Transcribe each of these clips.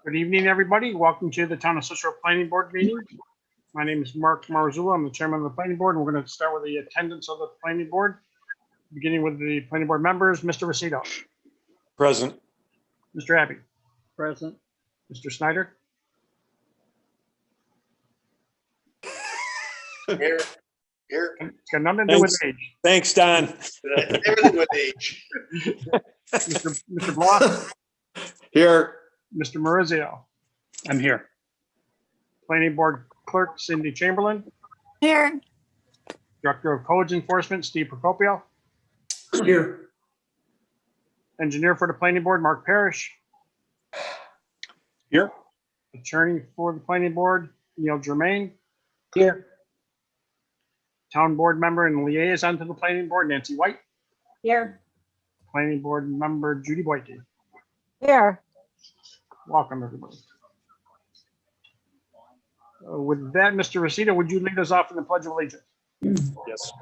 Good evening, everybody. Welcome to the Town of Cicero Planning Board meeting. My name is Mark Marzullo. I'm the chairman of the planning board, and we're going to start with the attendance of the planning board, beginning with the planning board members. Mr. Rosito, Present. Mr. Abbey, Present. Mr. Snyder, Here. it's got nothing to do with age. Thanks, Don. Everything with age. Mr. Bloss, Here. Mr. Maurizio, I'm here. planning board clerk Cindy Chamberlain, Here. director of codes enforcement Steve Procopio, Here. engineer for the planning board Mark Parrish, Here. attorney for the planning board Neil Germain, Here. town board member and liaison to the planning board Nancy White, Here. planning board member Judy Boyke. Here. Welcome, everybody. With that, Mr. Rosito, would you lead us off in the Pledge of Allegiance? Yes.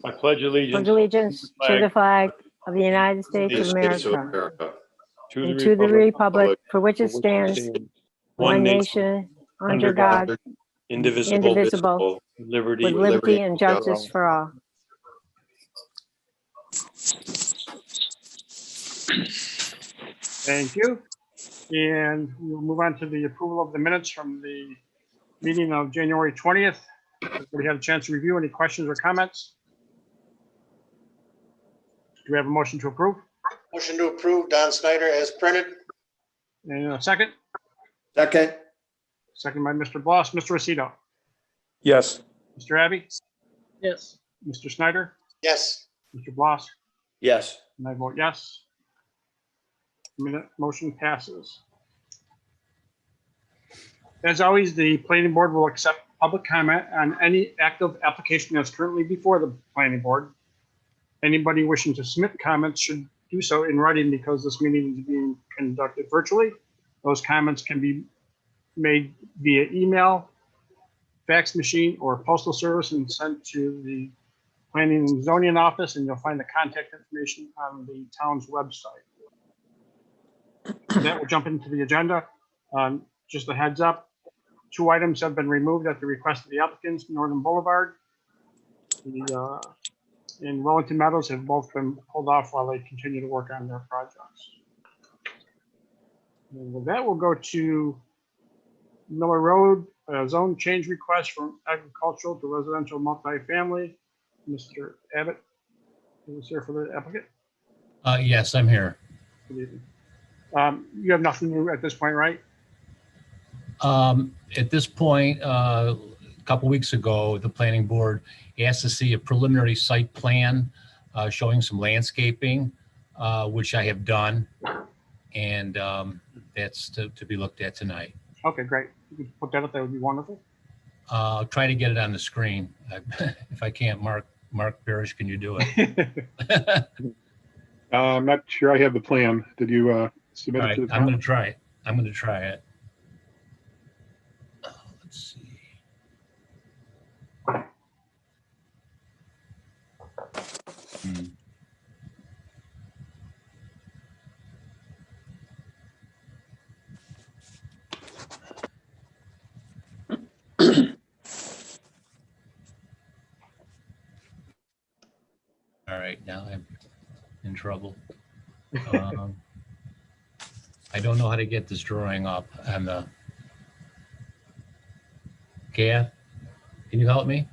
I pledge Pledge allegiance allegiance to the flag of the United States of America and to the republic for which it stands, one nation, under God, indivisible, liberty, with liberty and justice for all. Thank you. And we'll move on to the approval of the minutes from the meeting of January 20th. Everybody had a chance to review. Any questions or comments? Do we have a motion to approve? Motion to approve Don Snyder as printed. And a second? Second. Second by Mr. Bloss. Mr. Rosito, Yes. Mr. Abbey, Yes. Mr. Snyder, Yes. Mr. Bloss, Yes. and I vote yes. Motion passes. As always, the planning board will accept public comment on any active application that's currently before the planning board. Anybody wishing to submit comments should do so in writing because this meeting is being conducted virtually. Those comments can be made via email, fax machine, or postal service and sent to the planning and zoning office, and you'll find the contact information on the town's website. That will jump into the agenda. Just a heads up, 2 items have been removed at the request of the applicants. Northern Boulevard and Wellington Meadows have both been pulled off while they continue to work on their projects. And with that, we'll go to Miller Road, zone change request from agricultural to residential multifamily. Mr. Abbott is here for the applicant. Yes, I'm here. Good evening. You have nothing new at this point, right? At this point, a couple weeks ago, the planning board asked to see a preliminary site plan showing some landscaping, which I have done. And that's to be looked at tonight. Okay, great. If you could put that up, that would be wonderful. I'll try to get it on the screen. If I can't, Mark Parrish, can you do it? I'm not sure I have the plan. Did you submit All it right, to the I'm town? going to try it. I'm going to try it. Let's see. All right, now I'm in trouble. I don't know how to get this drawing up on the. Kath, can you help me?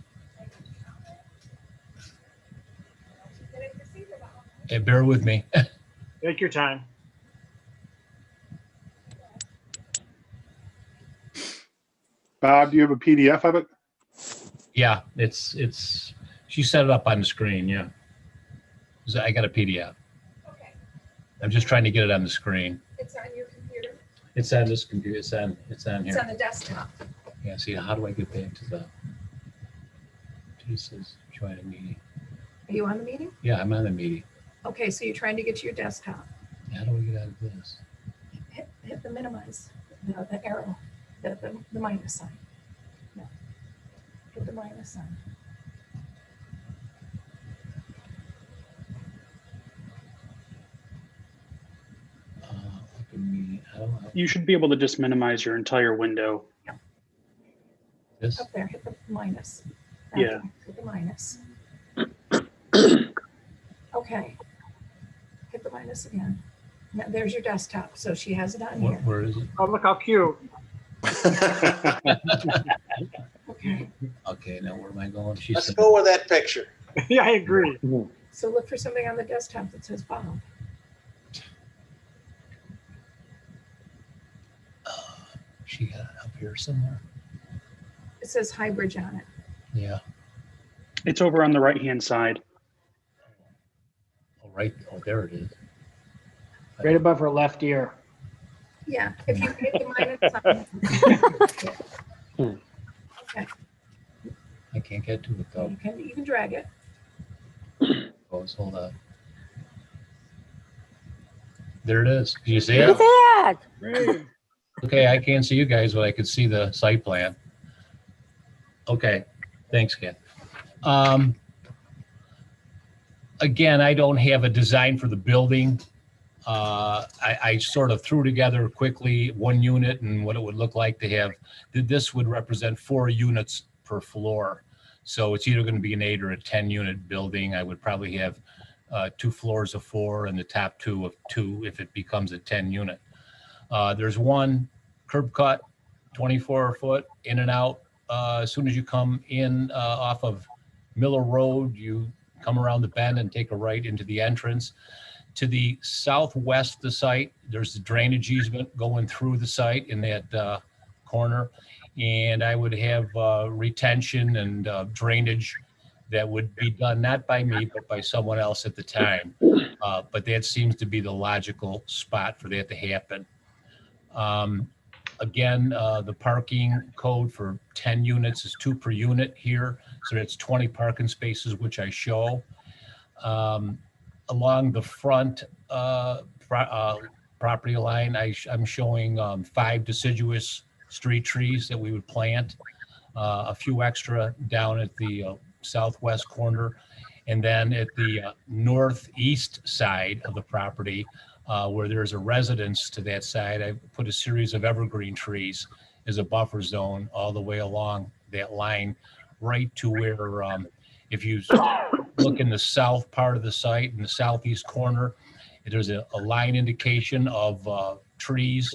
Hey, bear with me. Take your time. Bob, do you have a PDF of it? Yeah, she set it up on the screen, yeah. So I got a PDF. Okay, I'm just trying to get it on the screen. it's on your computer, It's on this computer, it's on it's here. on the desktop. Yeah, see, how do I get back to the, Jesus, join a meeting. Are you on the meeting? Yeah, I'm on the meeting. Okay, so you're trying to get to your desktop. How do we get out of this? Hit the minimize, the arrow, the minus sign. No. Hit the minus sign. You should be able to just minimize your entire window. This, Up there, hit the minus. Yeah. Hit the minus. Okay. Hit the minus again. Now, there's your desktop. So she has it on here. where is it? Oh, look how cute. Okay. Okay, now where am I going? She Let's said, go with that picture. Yeah, I agree. So look for something on the desktop that says Bob. she got it up here somewhere. It says Highbridge on it. Yeah. It's over on the right-hand side. Oh, right. Oh, there it is. Right above her left ear. Yeah. If you hit the minus sign. Okay. I can't get to it though. You can drag it. Hold on. There it is. Can you see Look it? at that. Okay, I can't see you guys, but I can see the site plan. Okay, thanks, Ken. Again, I don't have a design for the building. I sort of threw together quickly one unit and what it would look like to have. This would represent 4 units per floor. So it's either going to be an 8 or a 10 unit building. I would probably have 2 floors of 4 and the top 2 of 2 if it becomes a 10 unit. There's one curb cut, 24 foot in and out. As soon as you come in off of Miller Road, you come around the bend and take a right into the entrance. To the southwest of the site, there's the drainage easement going through the site in that corner. And I would have retention and drainage that would be done not by me, but by someone else at the time. But that seems to be the logical spot for that to happen. Again, the parking code for 10 units is 2 per unit here. So that's 20 parking spaces, which I show. Along the front property line, I'm showing 5 deciduous street trees that we would plant, a few extra down at the southwest corner. And then at the northeast side of the property, where there's a residence to that side, I put a series of evergreen trees as a buffer zone all the way along that line, right to where, if you look in the south part of the site, in the southeast corner, there's a line indication of trees.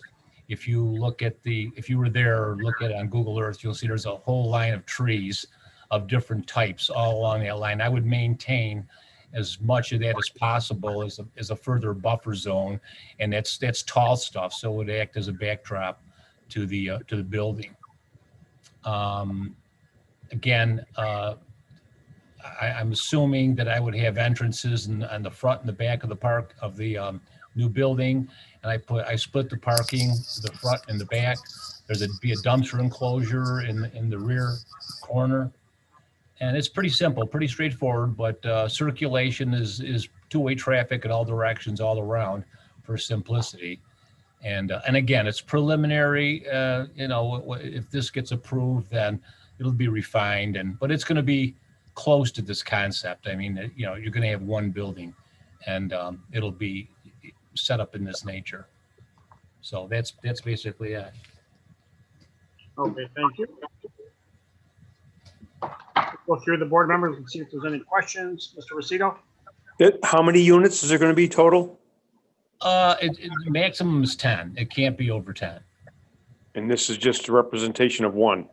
If you look at if you were there or look at it on Google Earth, you'll see there's a whole line of trees of different types all along that line. I would maintain as much of that as possible as a further buffer zone, and that's tall stuff, so it would act as a backdrop to the building. Again, I'm assuming that I would have entrances on the front and the back of the park of the new building, and I split the parking, the front and the back. There'd be a dumpster enclosure in the rear corner. And it's pretty simple, pretty straightforward, but circulation is two-way traffic in all directions, all around, for simplicity. And again, it's preliminary. If this gets approved, then it'll be refined. But it's going to be close to this concept. I mean, you're going to have one building, and it'll be set up in this nature. So that's basically it. Okay, thank you. Go through the board members and see if there's any questions. Mr. Rosito? How many units is there going to be total? Maximum is 10. It can't be over 10. And this is just a representation of one.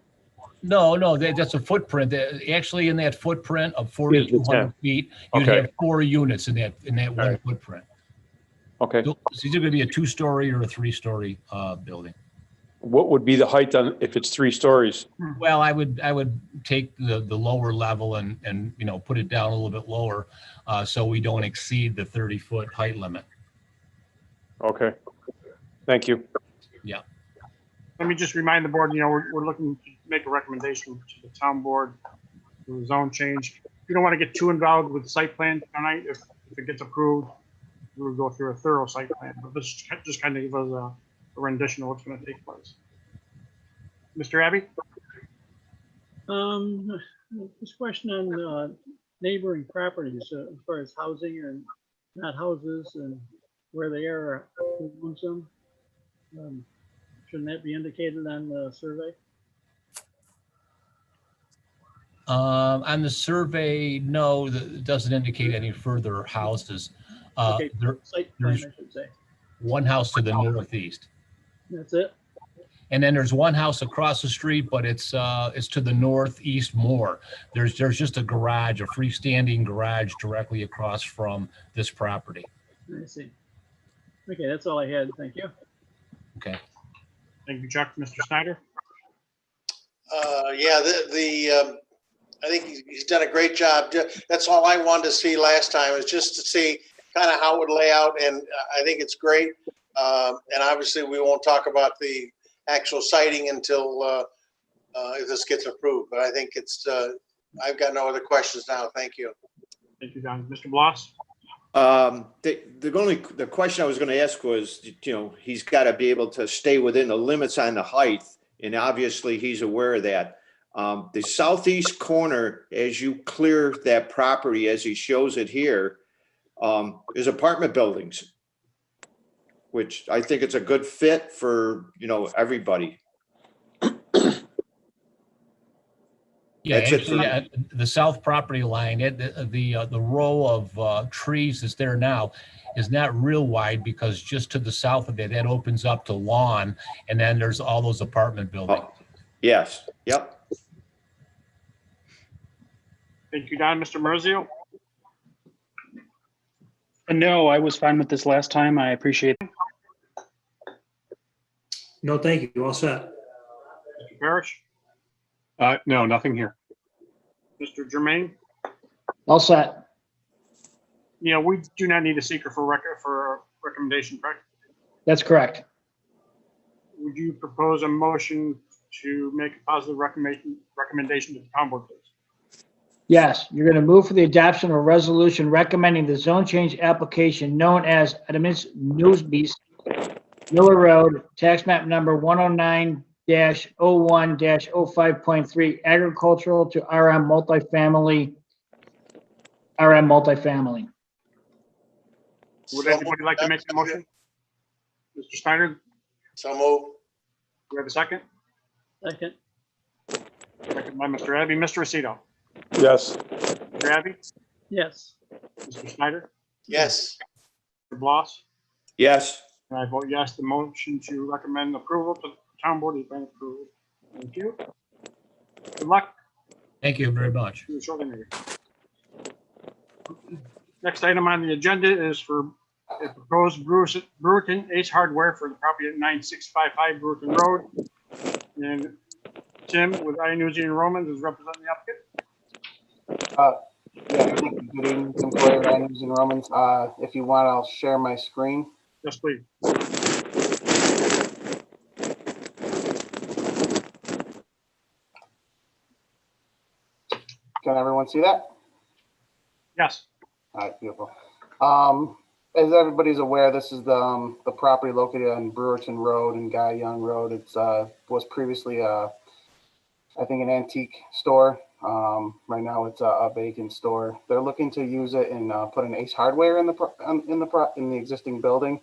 No, that's a footprint. Actually, in that footprint of Is the 4,200 10. feet, you'd Okay. have 4 units in that one Okay. footprint. Okay. So it's either going to be a 2-story or a 3-story building. What would be the height on if it's 3 stories? Well, I would take the lower level and put it down a little bit lower, so we don't exceed the 30-foot height limit. Okay. Thank you. Let me just remind the board, we're looking to make a recommendation to the town board for the zone change. You don't want to get too involved with the site plan tonight. If it gets approved, we'll go through a thorough site plan, but this just kind of gives us a rendition of what's going to take place. Mr. Abbey? This question on neighboring properties as far as housing and not houses and where they are, who owns them. Shouldn't that be indicated on the survey? On the survey, no, it doesn't indicate any further houses. Okay, site plan, There's I should say. one house to the northeast. That's it? And then there's one house across the street, but it's to the northeast more. There's just a garage, a freestanding garage directly across from this property. I see. Okay, that's all I had. Thank you. Okay. Thank you, Chuck. Mr. Snyder? Yeah, I think he's done a great job. That's all I wanted to see last time, is just to see kind of how it would lay out, and I think it's great. And obviously, we won't talk about the actual siting until if this gets approved. But I think it's. I've got no other questions now. Thank you. Thank you, Don. Mr. Bloss? The question I was going to ask was, he's got to be able to stay within the limits on the height, and obviously he's aware of that. The southeast corner, as you clear that property, as he shows it here, is apartment buildings, which I think it's a good fit for, everybody. Yeah, That's it for actually, the south property line, the row of trees that's there now is not real wide, because just to the south of it, that opens up to lawn, and then there's all those apartment buildings. Oh, yes. Yep. Thank you, Don. Mr. Merzio? No, I was fine with this last time. I appreciate it. No, thank you. All set. Mr. Parrish? No, nothing here. Mr. Jermaine? All set. Yeah, we do not need a seeker for recommendation, correct? That's correct. Would you propose a motion to make a positive recommendation to the town board, please? Yes, you're going to move for the adoption of a resolution recommending the zone change application known as Adamus Newsbeast, Miller Road, tax map number 109-01-05.3, agricultural to RM multifamily. Would anybody like to make the motion? Mr. Snyder, So move. do we have a second? Second. Second by Mr. Abbey. Mr. Aceto? Yes. Mr. Abbey? Yes. Mr. Snyder? Yes. Mr. Bloss? Yes. And I vote yes. The motion to recommend approval to the town board has been approved. Thank you. Good luck. Thank you very much. to the short interview. Next item on the agenda is for a proposed Brewerton Ace Hardware for the property at 9655 Brewerton Road. And Tim with iNewsy and Romans is representing the applicant. Yeah, good evening, Tim Clay, iNewsy and Romans. If you want, I'll share my screen. Yes, please. Can everyone see that? Yes. All right, beautiful. As everybody's aware, this is the property located on Brewerton Road and Guy Young Road. It's was previously I think an antique store. Right now it's a vacant store. They're looking to use it and put an Ace Hardware in the existing building.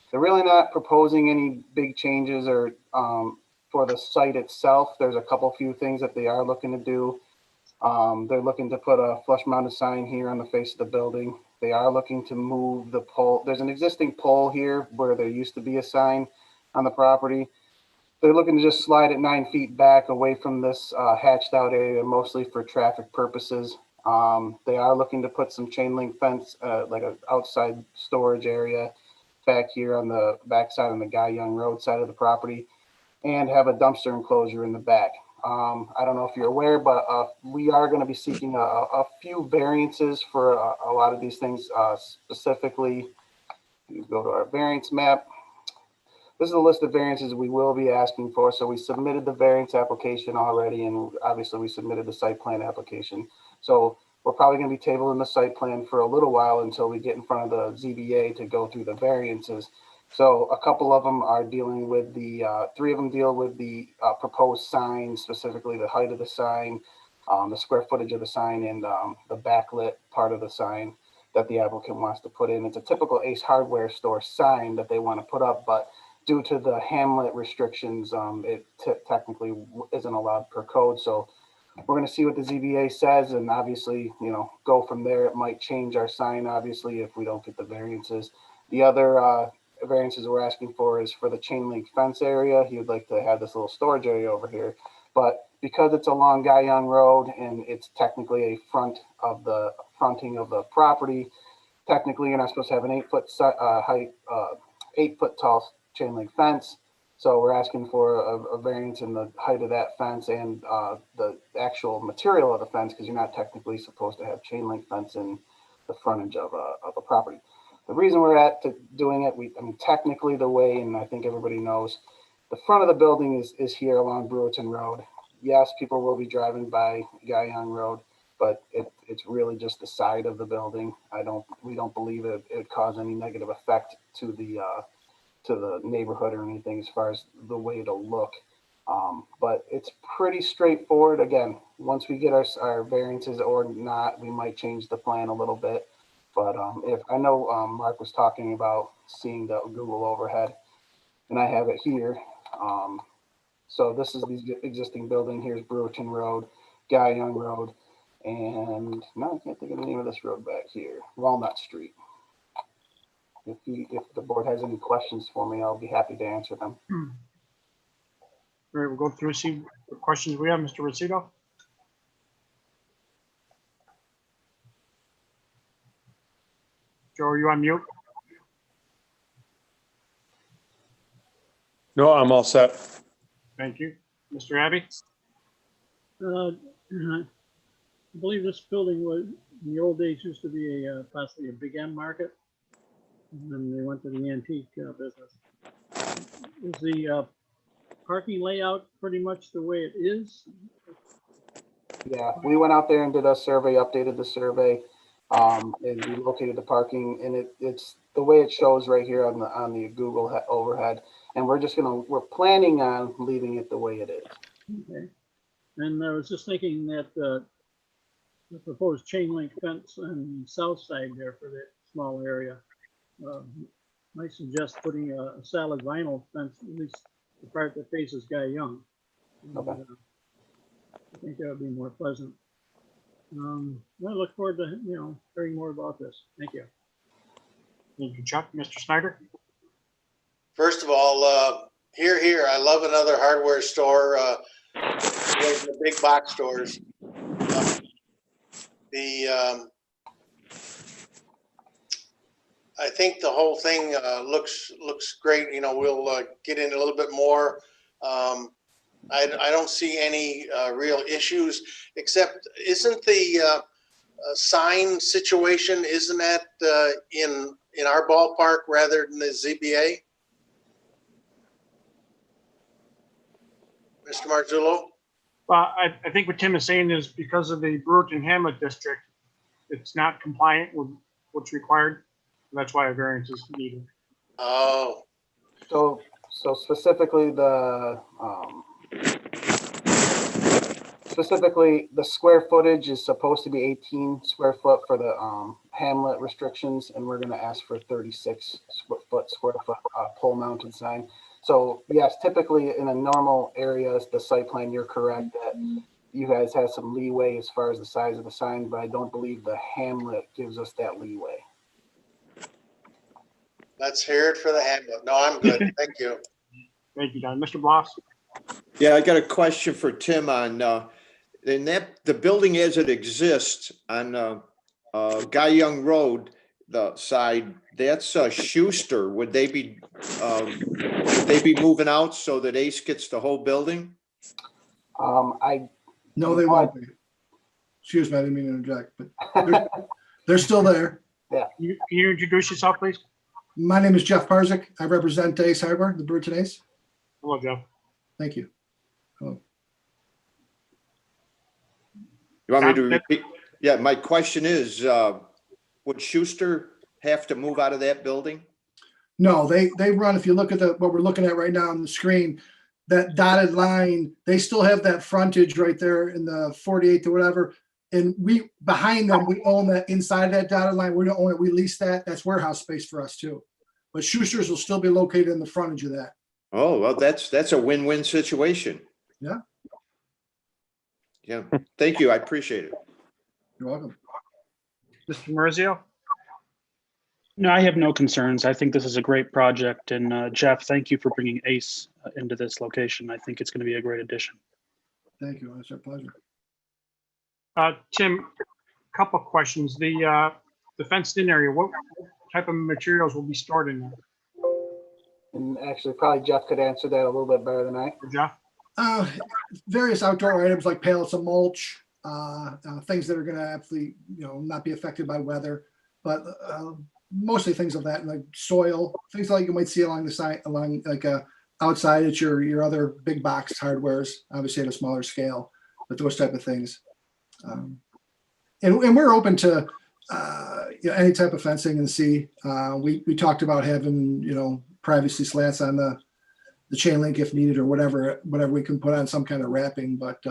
They're really not proposing any big changes or for the site itself. There's a few things that they are looking to do. They're looking to put a flush mounted sign here on the face of the building. They are looking to move the pole. There's an existing pole here where there used to be a sign on the property. They're looking to just slide it 9 feet back away from this hatched out area, mostly for traffic purposes. They are looking to put some chain link fence, like an outside storage area back here on the back side on the Guy Young Road side of the property, and have a dumpster enclosure in the back. I don't know if you're aware, but we are going to be seeking a few variances for a lot of these things. Specifically, you go to our variance map. This is a list of variances we will be asking for. So we submitted the variance application already, and obviously we submitted the site plan application. So we're probably going to be tabling the site plan for a little while until we get in front of the ZBA to go through the variances. So a couple of them are dealing with the, 3 of them deal with the proposed sign, specifically the height of the sign, the square footage of the sign, and the backlit part of the sign that the applicant wants to put in. It's a typical Ace Hardware store sign that they want to put up, but due to the hamlet restrictions, it technically isn't allowed per code. So we're going to see what the ZBA says, and obviously, go from there. It might change our sign, obviously, if we don't get the variances. The other variances we're asking for is for the chain link fence area. He would like to have this little storage area over here, but because it's along Guy Young Road and it's technically a fronting of the property, technically you're not supposed to have an 8-foot height, 8-foot tall chain link fence. So we're asking for a variance in the height of that fence and the actual material of the fence, because you're not technically supposed to have chain link fence in the frontage of a property. The reason we're doing it, technically the way, and I think everybody knows, the front of the building is here along Brewerton Road. Yes, people will be driving by Guy Young Road, but it's really just the side of the building. We don't believe it would cause any negative effect to the neighborhood or anything as far as the way it'll look. But it's pretty straightforward. Again, once we get our variances or not, we might change the plan a little bit. But if I know Mark was talking about seeing the Google overhead, and I have it here. So this is the existing building. Here's Brewerton Road, Guy Young Road, and now I can't think of the name of this road back here, Walnut Street. If the board has any questions for me, I'll be happy to answer them. All right, we'll go through, see what questions we have, Mr. Rosito. Joe, are you on mute? No, I'm all set. Thank you. Mr. Abbey? I believe this building was, in the old days, used to be possibly a Big M market. And then they went to the antique business. Is the parking layout pretty much the way it is? Yeah, we went out there and did a survey, updated the survey, and we located the parking, and it's the way it shows right here on the Google overhead. And we're planning on leaving it the way it is. Okay. And I was just thinking that the proposed chain link fence on the south side there for that small area, might suggest putting a solid vinyl fence, at least the part that faces Guy Young. And, Okay. I think that would be more pleasant. I look forward to hearing more about this. Thank you. Thank you, Chuck. Mr. Snyder? First of all, here, I love another hardware store, the big box stores. I think the whole thing looks great. We'll get in a little bit more. I don't see any real issues, except isn't the sign situation, isn't that in our ballpark rather than the ZBA? Mr. Marzullo? Well, I think what Tim is saying is because of the Brewerton Hamlet district, it's not compliant with what's required. That's why a variance is needed. Oh. So specifically the square footage is supposed to be 18 square foot for the hamlet restrictions, and we're going to ask for 36 square foot pole mounted sign. So yes, typically in a normal area, the site plan, you're correct that you guys have some leeway as far as the size of the sign, but I don't believe the hamlet gives us that leeway. Let's hear it for the hamlet. No, I'm good. Thank you. Thank you, Don. Mr. Bloss? Yeah, I got a question for Tim on the building as it exists on Guy Young Road, the side, that's Schuster. Would they be moving out so that Ace gets the whole building? No, they won't be. Excuse me, I didn't mean to interject, but they're still there. Yeah. Can you introduce yourself, please? My name is Jeff Parzik. I represent Ace Hardware, the Brewerton Ace. Hello, Jeff. Thank you. Hello. You want me to repeat? Yeah, my question is, would Schuster have to move out of that building? No, they run, if you look at what we're looking at right now on the screen, that dotted line, they still have that frontage right there in the 48th or whatever. And behind them, we own that inside of that dotted line. We don't own it. We lease that. That's warehouse space for us too. But Schuster's will still be located in the frontage of that. Oh, well, that's a win-win situation. Yeah. Yeah. Thank you. I appreciate it. You're welcome. Mr. Marizio? No, I have no concerns. I think this is a great project. And Jeff, thank you for bringing ACE into this location. I think it's going to be a great addition. Thank you. It's our pleasure. Tim, couple of questions. The fenced-in area, what type of materials will be stored in there? And actually, probably Jeff could answer that a little bit better than I. Jeff? Various outdoor items like pallets of mulch, things that are going to absolutely, not be affected by weather, but mostly things of that, like soil, things like you might see along the side, outside at your other big box hardwares, obviously at a smaller scale, but those type of things. And we're open to any type of fencing in the sea. We talked about having privacy slats on the chain link if needed, or whatever we can put on some kind of wrapping. But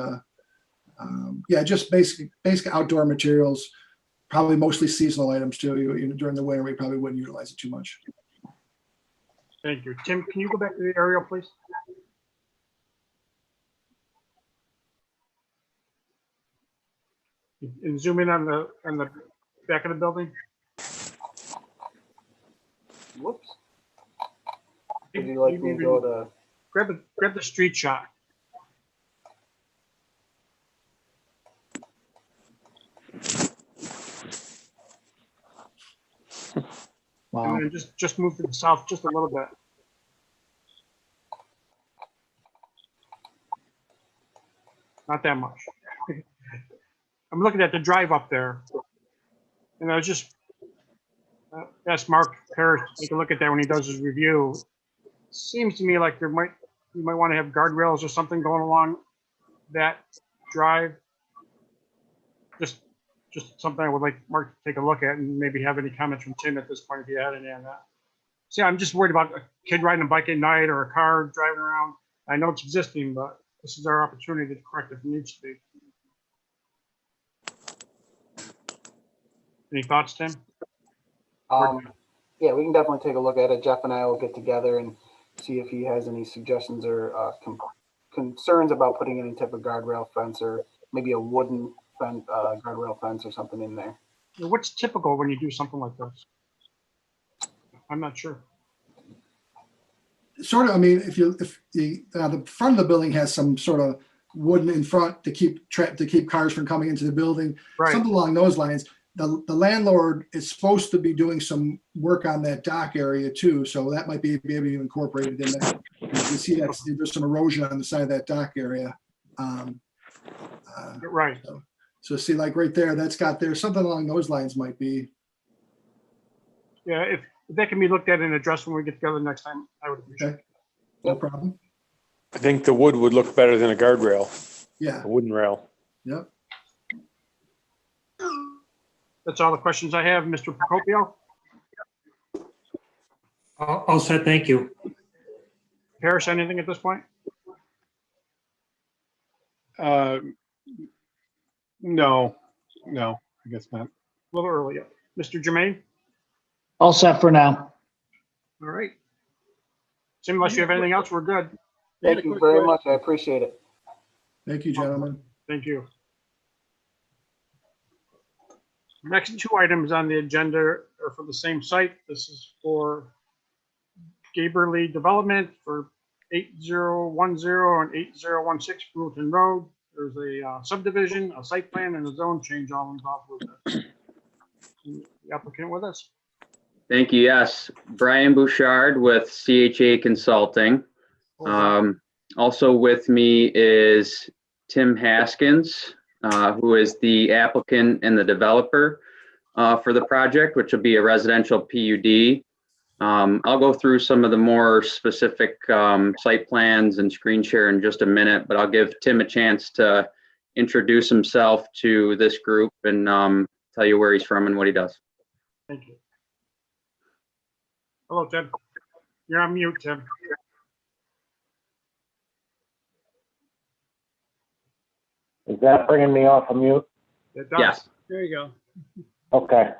yeah, just basic outdoor materials, probably mostly seasonal items too. During the winter, we probably wouldn't utilize it too much. Thank you. Tim, can you go back to the aerial, please? And zoom in on the back of the building. Whoops. Would you like me to go to? Grab the street shot. Wow. And then just move to the south just a little bit. Not that much. I'm looking at the drive up there, and I was just asked Mark Parrish to take a look at that when he does his review. Seems to me like you might want to have guardrails or something going along that drive. Just something I would like Mark to take a look at, and maybe have any comments from Tim at this point if you had any on that. See, I'm just worried about a kid riding a bike at night or a car driving around. I know it's existing, but this is our opportunity to correct it if it needs to be. Any thoughts, Tim? Yeah, we can definitely take a look at it. Jeff and I will get together and see if he has any suggestions or concerns about putting any type of guardrail fence, or maybe a wooden fence, guardrail fence or something in there. What's typical when you do something like this? I'm not sure. Sort of. I mean, if the front of the building has some sort of wooden in front to keep cars from coming into the building, right, something along those lines. The landlord is supposed to be doing some work on that dock area too, so that might be maybe incorporated in that. You see that there's some erosion on the side of that dock area. Right. So see, like right there, there's something along those lines might be. Yeah, if that can be looked at and addressed when we get together next time, I would appreciate it. No problem. I think the wood would look better than a guardrail. Yeah. A wooden rail. Yep. That's all the questions I have, Mr. Procopio. All set, thank you. Parrish, anything at this point? No, I guess not. A little early. Mr. Jermaine? All set for now. All right. Tim, unless you have anything else, we're good. Thank you very much. I appreciate it. Thank you, gentlemen. Thank you. Next two items on the agenda are for the same site. This is for Gaberly Development for 8010 and 8016 Brewton Road. There's a subdivision, a site plan, and a zone change all involved with it. The applicant with us? Thank you. Yes, Brian Bouchard with CHA Consulting. Also with me is Tim Haskins, who is the applicant and the developer for the project, which will be a residential PUD. I'll go through some of the more specific site plans and screen share in just a minute, but I'll give Tim a chance to introduce himself to this group and tell you where he's from and what he does. Thank you. Hello, Tim. You're on mute, Tim. Is that bringing me off of mute? It does. Yes. There you go. Okay.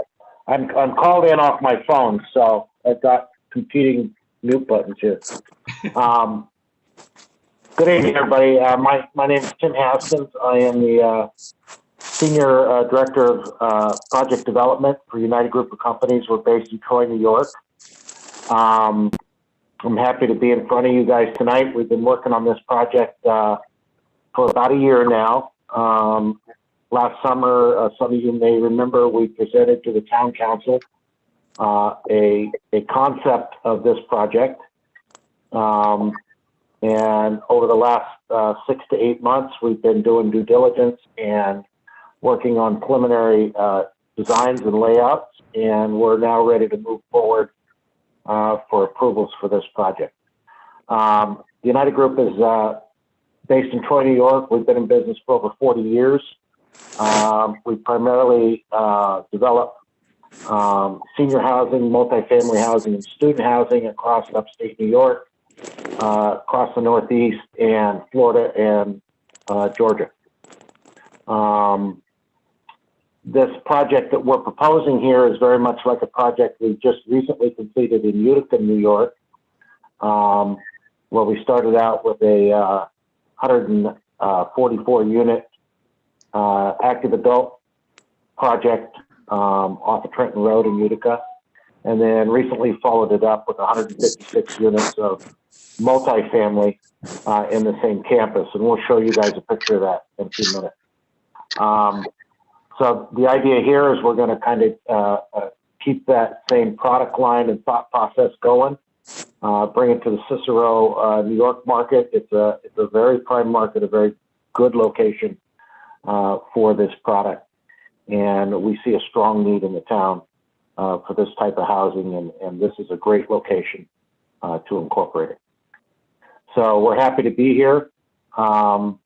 I'm called in off my phone, so I've got competing mute buttons here. Good evening, everybody. My name is Tim Haskins. I am the Senior Director of Project Development for United Group of Companies. We're based in Troy, New York. I'm happy to be in front of you guys tonight. We've been working on this project for about a year now. Last summer, some of you may remember, we presented to the town council a concept of this project. And over the last 6 to 8 months, we've been doing due diligence and working on preliminary designs and layouts, and we're now ready to move forward for approvals for this project. The United Group is based in Troy, New York. We've been in business for over 40 years. We primarily develop senior housing, multifamily housing, and student housing across upstate New York, across the Northeast, and Florida and Georgia. This project that we're proposing here is very much like a project we just recently completed in Utica, New York, where we started out with a 144 unit active adult project off of Trenton Road in Utica, and then recently followed it up with 156 units of multifamily in the same campus, and we'll show you guys a picture of that in a few minutes. So the idea here is we're going to kind of keep that same product line and thought process going, bring it to the Cicero, New York market. It's a very prime market, a very good location for this product, and we see a strong need in the town for this type of housing, and this is a great location to incorporate it. So we're happy to be here, and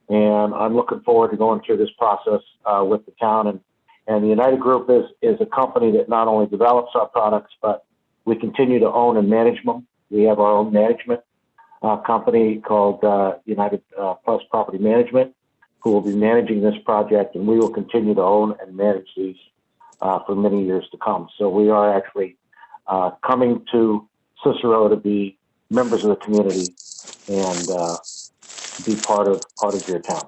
I'm looking forward to going through this process with the town. And the United Group is a company that not only develops our products, but we continue to own and manage them. We have our own management company called United Plus Property Management, who will be managing this project, and we will continue to own and manage these for many years to come. So we are actually coming to Cicero to be members of the community and be part of your town,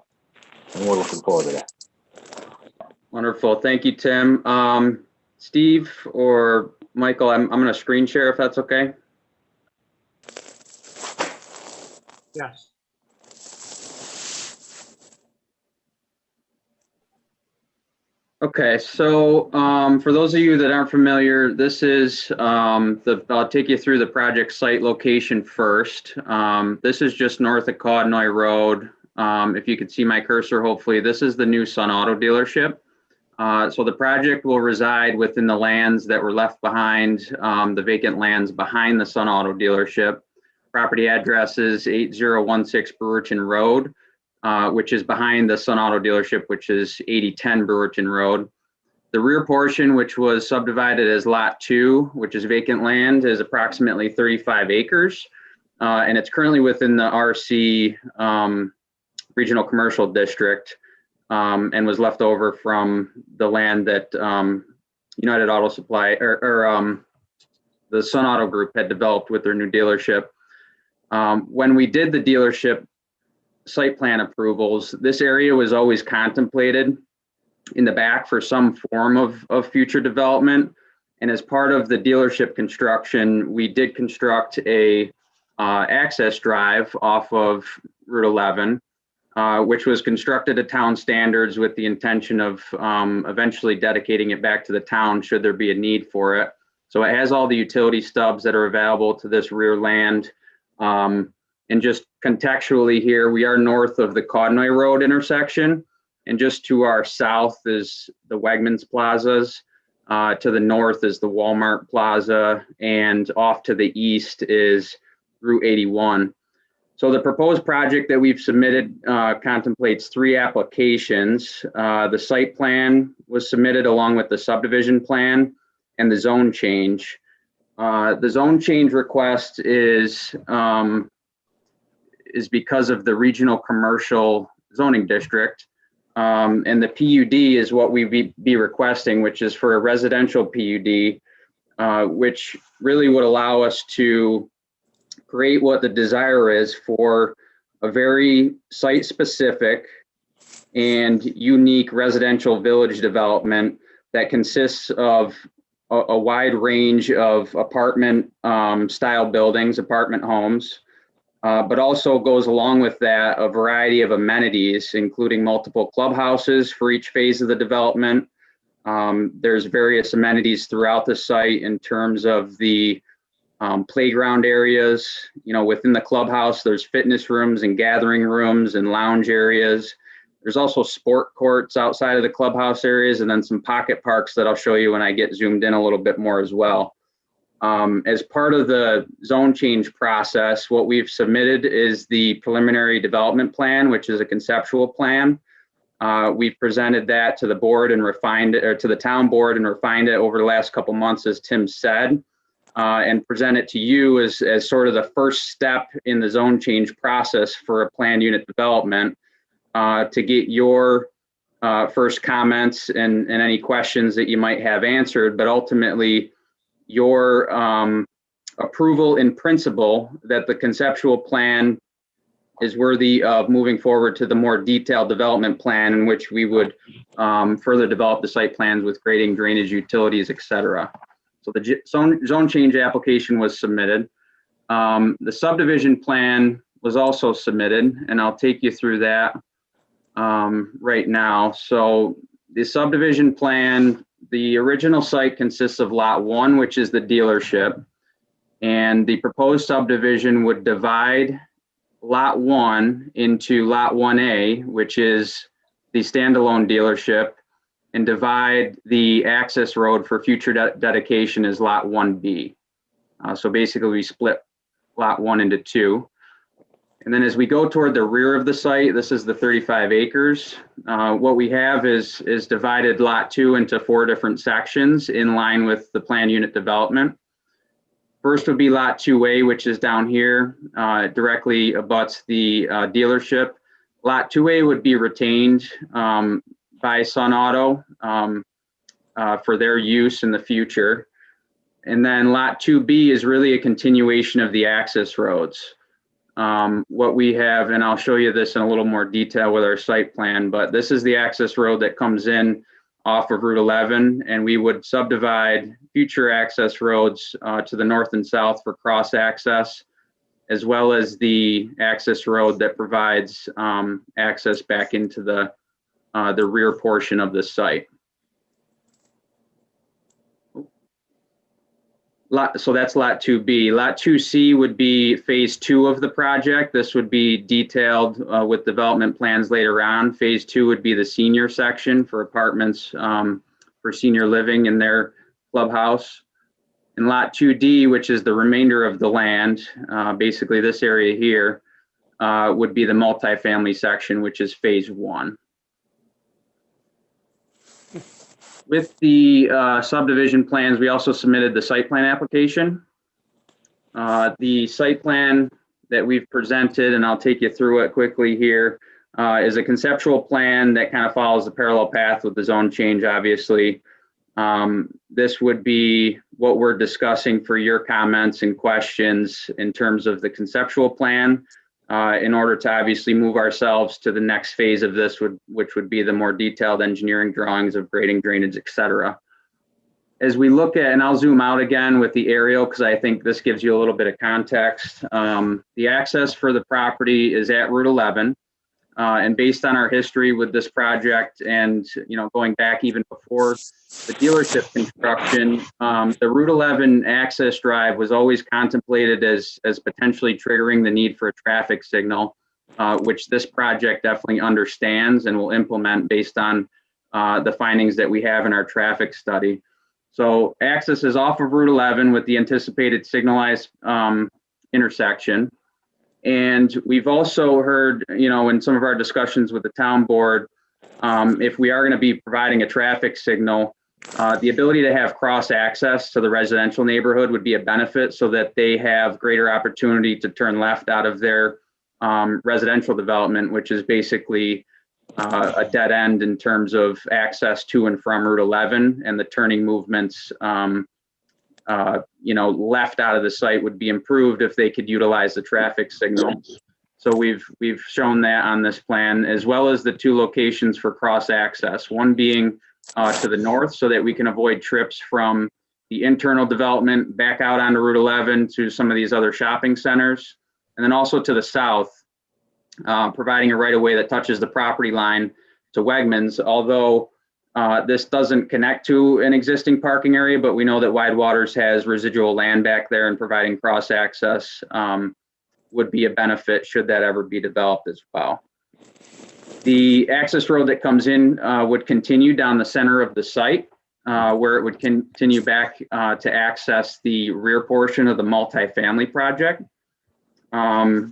and we're looking forward to that. Wonderful. Thank you, Tim. Steve or Michael, I'm going to screen share if that's okay. Yes. Okay, so for those of you that aren't familiar, this is I'll take you through the project site location first. This is just north of Codnoy Road. If you could see my cursor, hopefully, this is the new Sun Auto dealership. So the project will reside within the lands that were left behind, the vacant lands behind the Sun Auto dealership. Property address is 8016 Brewerton Road, which is behind the Sun Auto dealership, which is 8010 Brewerton Road. The rear portion, which was subdivided as Lot 2, which is vacant land, is approximately 35 acres. And it's currently within the RC Regional Commercial District, and was left over from the land that United Auto Supply or the Sun Auto Group had developed with their new dealership. When we did the dealership site plan approvals, this area was always contemplated in the back for some form of future development. And as part of the dealership construction, we did construct a access drive off of Route 11, which was constructed to town standards with the intention of eventually dedicating it back to the town should there be a need for it. So it has all the utility stubs that are available to this rear land. And just contextually here, we are north of the Codnoy Road intersection, and just to our south is the Wegmans Plazas. To the north is the Walmart Plaza, and off to the east is Route 81. So the proposed project that we've submitted contemplates 3 applications. The site plan was submitted along with the subdivision plan and the zone change. The zone change request is because of the regional commercial zoning district. And the PUD is what we be requesting, which is for a residential PUD, which really would allow us to create what the desire is for a very site-specific and unique residential village development that consists of a wide range of apartment style buildings, apartment homes, but also goes along with that a variety of amenities, including multiple clubhouses for each phase of the development. There's various amenities throughout the site in terms of the playground areas. Within the clubhouse, there's fitness rooms and gathering rooms and lounge areas. There's also sport courts outside of the clubhouse areas, and then some pocket parks that I'll show you when I get zoomed in a little bit more as well. As part of the zone change process, what we've submitted is the preliminary development plan, which is a conceptual plan. We've presented that to the board and refined it, or to the town board and refined it over the last couple months, as Tim said, and present it to you as sort of the first step in the zone change process for a planned unit development, to get your first comments and any questions that you might have answered, but ultimately your approval in principle that the conceptual plan is worthy of moving forward to the more detailed development plan, in which we would further develop the site plans with grading, drainage, utilities, etc. So the zone change application was submitted. The subdivision plan was also submitted, and I'll take you through that right now. So the subdivision plan, the original site consists of lot 1, which is the dealership, and the proposed subdivision would divide lot 1 into lot 1A, which is the standalone dealership, and divide the access road for future dedication as lot 1B. So basically we split lot 1 into 2. And then as we go toward the rear of the site, this is the 35 acres. What we have is divided lot 2 into 4 different sections in line with the planned unit development. First would be lot 2A, which is down here, directly abuts the dealership. Lot 2A would be retained by Sun Auto for their use in the future. And then lot 2B is really a continuation of the access roads. What we have, and I'll show you this in a little more detail with our site plan, but this is the access road that comes in off of Route 11, and we would subdivide future access roads to the north and south for cross access, as well as the access road that provides access back into the rear portion of the site. So that's lot 2B. Lot 2C would be phase 2 of the project. This would be detailed with development plans later on. Phase 2 would be the senior section for apartments for senior living in their clubhouse. And lot 2D, which is the remainder of the land, basically this area here, would be the multifamily section, which is phase 1. With the subdivision plans, we also submitted the site plan application. The site plan that we've presented, and I'll take you through it quickly here, is a conceptual plan that kind of follows the parallel path with the zone change, obviously. This would be what we're discussing for your comments and questions in terms of the conceptual plan, in order to obviously move ourselves to the next phase of this, which would be the more detailed engineering drawings of grading, drainage, etc. As we look at, and I'll zoom out again with the aerial because I think this gives you a little bit of context. The access for the property is at Route 11. And based on our history with this project and, going back even before the dealership construction, the Route 11 access drive was always contemplated as potentially triggering the need for a traffic signal, which this project definitely understands and will implement based on the findings that we have in our traffic study. So access is off of Route 11 with the anticipated signalized intersection. And we've also heard, in some of our discussions with the town board, if we are going to be providing a traffic signal, the ability to have cross access to the residential neighborhood would be a benefit so that they have greater opportunity to turn left out of their residential development, which is basically a dead end in terms of access to and from Route 11 and the turning movements left out of the site would be improved if they could utilize the traffic signal. So we've shown that on this plan, as well as the 2 locations for cross access, one being to the north so that we can avoid trips from the internal development back out onto Route 11 to some of these other shopping centers. And then also to the south, providing a right of way that touches the property line to Wegmans, although this doesn't connect to an existing parking area, but we know that Wide Waters has residual land back there, and providing cross access would be a benefit should that ever be developed as well. The access road that comes in would continue down the center of the site, where it would continue back to access the rear portion of the multifamily project.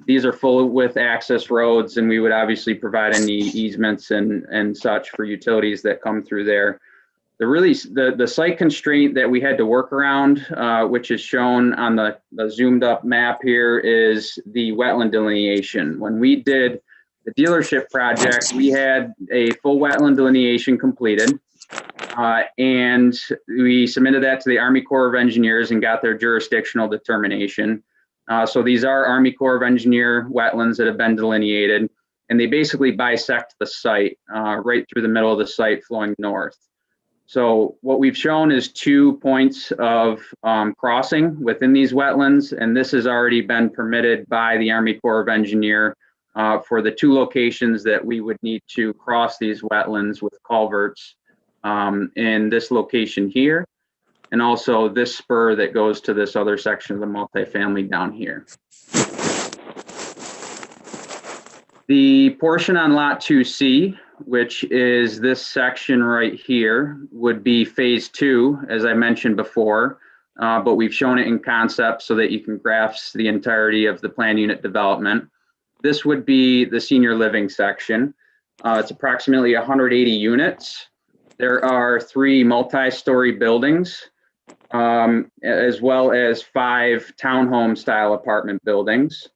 These are full width access roads, and we would obviously provide any easements and such for utilities that come through there. The site constraint that we had to work around, which is shown on the zoomed up map here, is the wetland delineation. When we did the dealership project, we had a full wetland delineation completed, and we submitted that to the Army Corps of Engineers and got their jurisdictional determination. So these are Army Corps of Engineer wetlands that have been delineated, and they basically bisect the site right through the middle of the site flowing north. So what we've shown is 2 points of crossing within these wetlands, and this has already been permitted by the Army Corps of Engineer for the 2 locations that we would need to cross these wetlands with culverts in this location here, and also this spur that goes to this other section of the multifamily down here. The portion on Lot 2C, which is this section right here, would be phase 2, as I mentioned before, but we've shown it in concept so that you can grasp the entirety of the plan unit development. This would be the senior living section. It's approximately 180 units. There are 3 multi-story buildings, as well as 5 townhome style apartment buildings,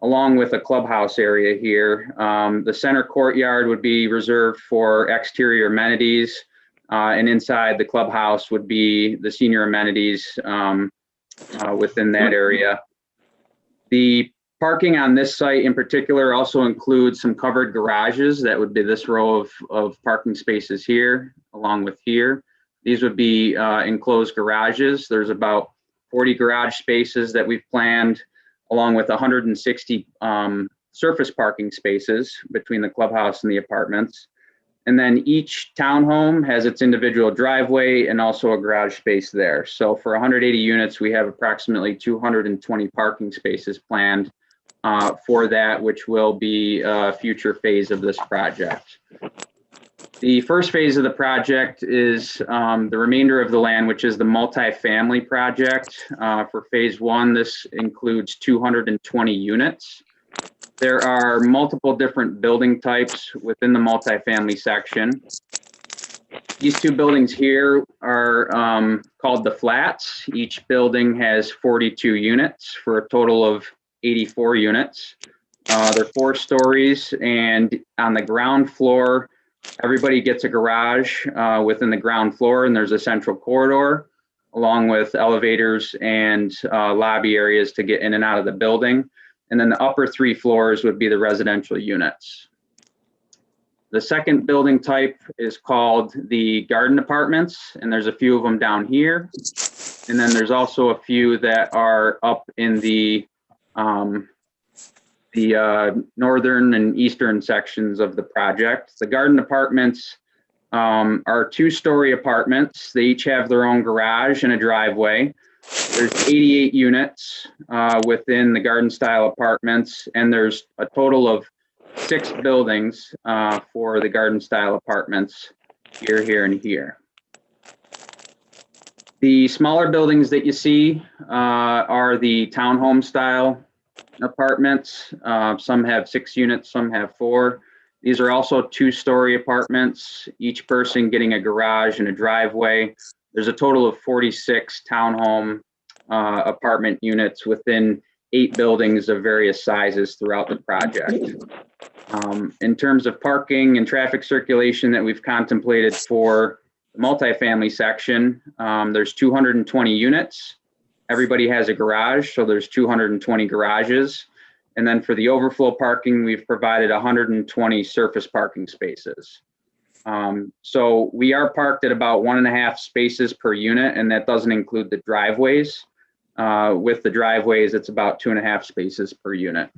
along with a clubhouse area here. The center courtyard would be reserved for exterior amenities, and inside the clubhouse would be the senior amenities within that area. The parking on this site in particular also includes some covered garages. That would be this row of parking spaces here, along with here. These would be enclosed garages. There's about 40 garage spaces that we've planned, along with 160 surface parking spaces between the clubhouse and the apartments. And then each townhome has its individual driveway and also a garage space there. So for 180 units, we have approximately 220 parking spaces planned for that, which will be a future phase of this project. The first phase of the project is the remainder of the land, which is the multifamily project. For phase 1, this includes 220 units. There are multiple different building types within the multifamily section. These 2 buildings here are called the flats. Each building has 42 units for a total of 84 units. They're 4 stories, and on the ground floor, everybody gets a garage within the ground floor, and there's a central corridor along with elevators and lobby areas to get in and out of the building. And then the upper 3 floors would be the residential units. The second building type is called the garden apartments, and there's a few of them down here. And then there's also a few that are up in the northern and eastern sections of the project. The garden apartments are 2-story apartments. They each have their own garage and a driveway. There's 88 units within the garden style apartments, and there's a total of 6 buildings for the garden style apartments here, here, and here. The smaller buildings that you see are the townhome style apartments. Some have 6 units, some have 4. These are also 2-story apartments, each person getting a garage and a driveway. There's a total of 46 townhome apartment units within 8 buildings of various sizes throughout the project. In terms of parking and traffic circulation that we've contemplated for the multifamily section, there's 220 units. Everybody has a garage, so there's 220 garages. And then for the overflow parking, we've provided 120 surface parking spaces. So we are parked at about 1.5 spaces per unit, and that doesn't include the driveways. With the driveways, it's about 2.5 spaces per unit.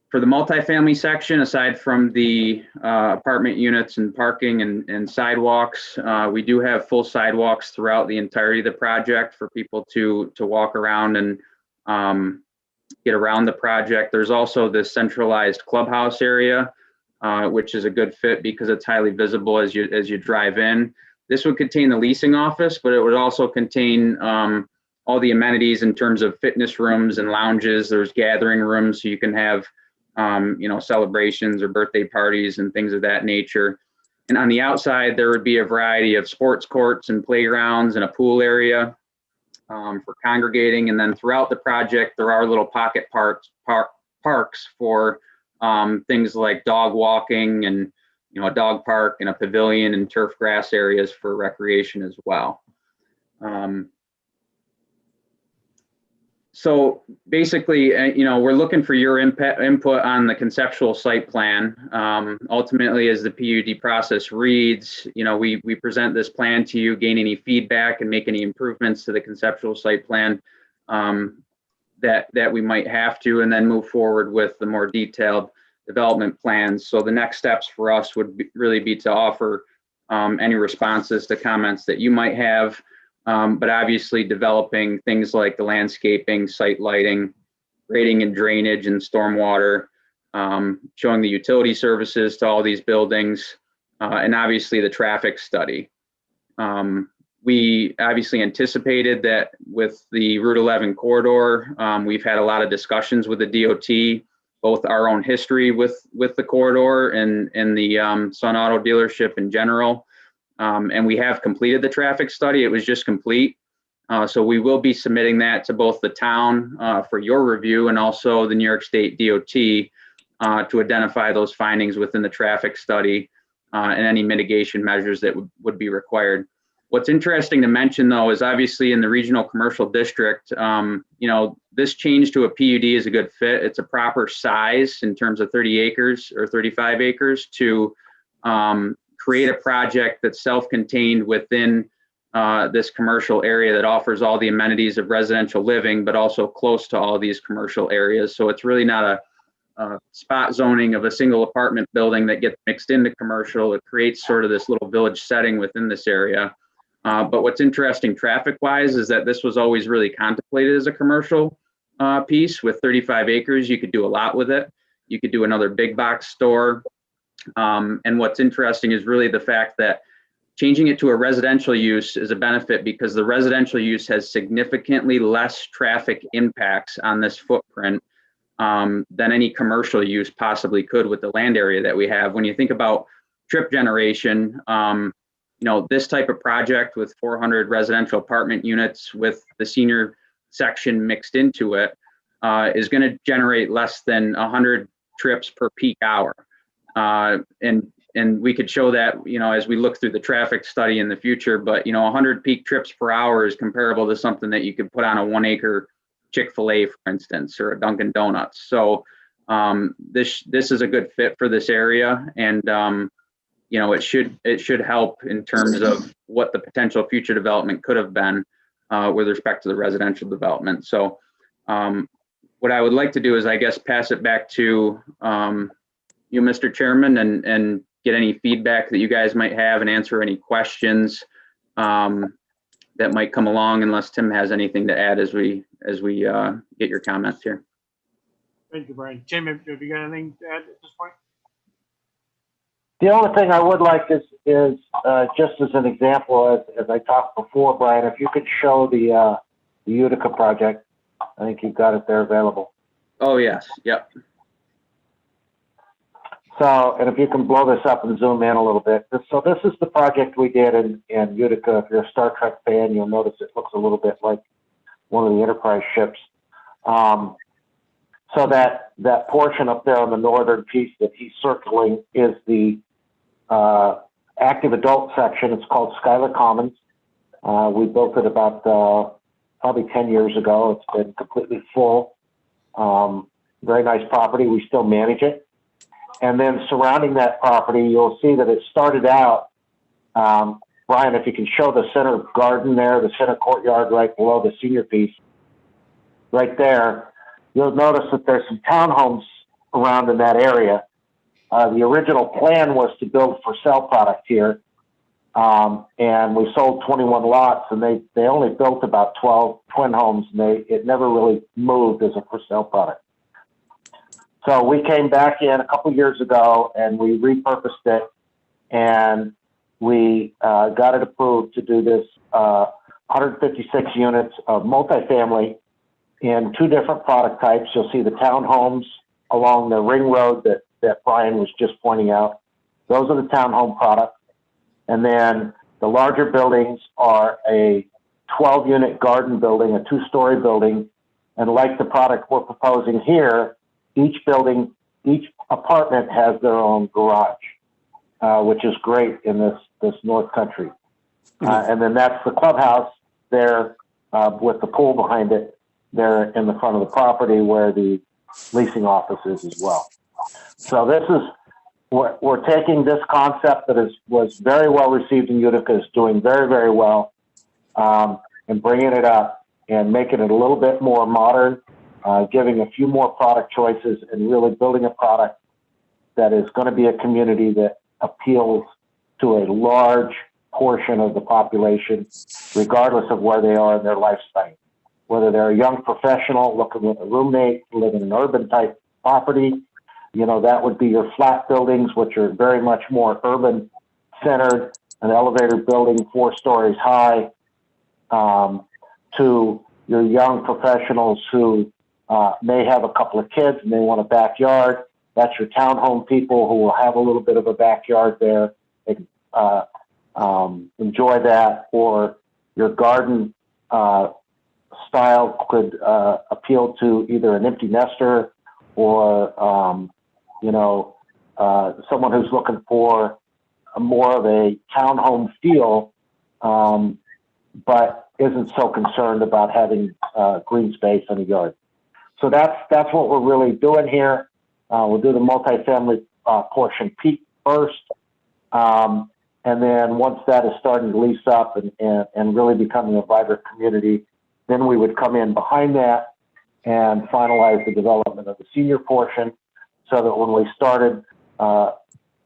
For the multifamily section, aside from the apartment units and parking and sidewalks, we do have full sidewalks throughout the entirety of the project for people to walk around and get around the project. There's also this centralized clubhouse area, which is a good fit because it's highly visible as you drive in. This would contain the leasing office, but it would also contain all the amenities in terms of fitness rooms and lounges. There's gathering rooms, so you can have celebrations or birthday parties and things of that nature. And on the outside, there would be a variety of sports courts and playgrounds and a pool area for congregating. And then throughout the project, there are little pocket parks for things like dog walking and a dog park and a pavilion and turf grass areas for recreation as well. So basically, we're looking for your input on the conceptual site plan. Ultimately, as the PUD process reads, we present this plan to you, gain any feedback and make any improvements to the conceptual site plan that we might have to, and then move forward with the more detailed development plans. So the next steps for us would really be to offer any responses to comments that you might have. But obviously developing things like the landscaping, site lighting, grading and drainage and stormwater, showing the utility services to all these buildings, and obviously the traffic study. We obviously anticipated that with the Route 11 corridor, we've had a lot of discussions with the DOT, both our own history with the corridor and the Sun Auto dealership in general. And we have completed the traffic study. It was just complete. So we will be submitting that to both the town for your review and also the New York State DOT to identify those findings within the traffic study and any mitigation measures that would be required. What's interesting to mention, though, is obviously in the regional commercial district, this change to a PUD is a good fit. It's a proper size in terms of 30 acres or 35 acres to create a project that's self-contained within this commercial area that offers all the amenities of residential living, but also close to all these commercial areas. So it's really not a spot zoning of a single apartment building that gets mixed into commercial. It creates sort of this little village setting within this area. But what's interesting traffic-wise is that this was always really contemplated as a commercial piece. With 35 acres, you could do a lot with it. You could do another big box store. And what's interesting is really the fact that changing it to a residential use is a benefit because the residential use has significantly less traffic impacts on this footprint than any commercial use possibly could with the land area that we have. When you think about trip generation, this type of project with 400 residential apartment units with the senior section mixed into it is going to generate less than 100 trips per peak hour. And we could show that, as we look through the traffic study in the future, but 100 peak trips per hour is comparable to something that you could put on a 1 acre Chick-fil-A, for instance, or a Dunkin' Donuts. So this is a good fit for this area, and it should help in terms of what the potential future development could have been with respect to the residential development. So what I would like to do is, I guess, pass it back to you, Mr. Chairman, and get any feedback that you guys might have and answer any questions that might come along, unless Tim has anything to add as we get your comments here. Thank you, Brian. Tim, have you got anything to add at this point? The only thing I would like is just as an example, as I talked before, Brian, if you could show the Utica project. I think you've got it there available. Oh, yes. Yep. So, and if you can blow this up and zoom in a little bit. So this is the project we did in Utica. If you're a Star Trek fan, you'll notice it looks a little bit like one of the Enterprise ships. So that portion up there on the northern piece that he's circling is the active adult section. It's called Schuyler Commons. We built it about probably 10 years ago. It's been completely full. Very nice property. We still manage it. And then surrounding that property, you'll see that it started out, Brian, if you can show the center garden there, the center courtyard right below the senior piece, right there, you'll notice that there's some townhomes around in that area. The original plan was to build for sale product here. And we sold 21 lots, and they only built about 12 twin homes, and it never really moved as a for sale product. So we came back in a couple years ago, and we repurposed it, and we got it approved to do this 156 units of multifamily in 2 different product types. You'll see the townhomes along the ring road that Brian was just pointing out. Those are the townhome products. And then the larger buildings are a 12-unit garden building, a 2-story building. And like the product we're proposing here, each apartment has their own garage, which is great in this North Country. And then that's the clubhouse there with the pool behind it there in the front of the property where the leasing office is as well. So this is, we're taking this concept that was very well received in Utica, is doing very, very well, and bringing it up and making it a little bit more modern, giving a few more product choices, and really building a product that is going to be a community that appeals to a large portion of the population, regardless of where they are in their lifestyle. Whether they're a young professional looking with a roommate, living in an urban type property, that would be your flat buildings, which are very much more urban centered, an elevator building 4 stories high, to your young professionals who may have a couple of kids and they want a backyard. That's your townhome people who will have a little bit of a backyard there, enjoy that, or your garden style could appeal to either an empty nester or someone who's looking for more of a townhome feel, but isn't so concerned about having green space in a yard. So that's what we're really doing here. We'll do the multifamily portion peak first, and then once that is starting to lease up and really becoming a vibrant community, then we would come in behind that and finalize the development of the senior portion, so that when we started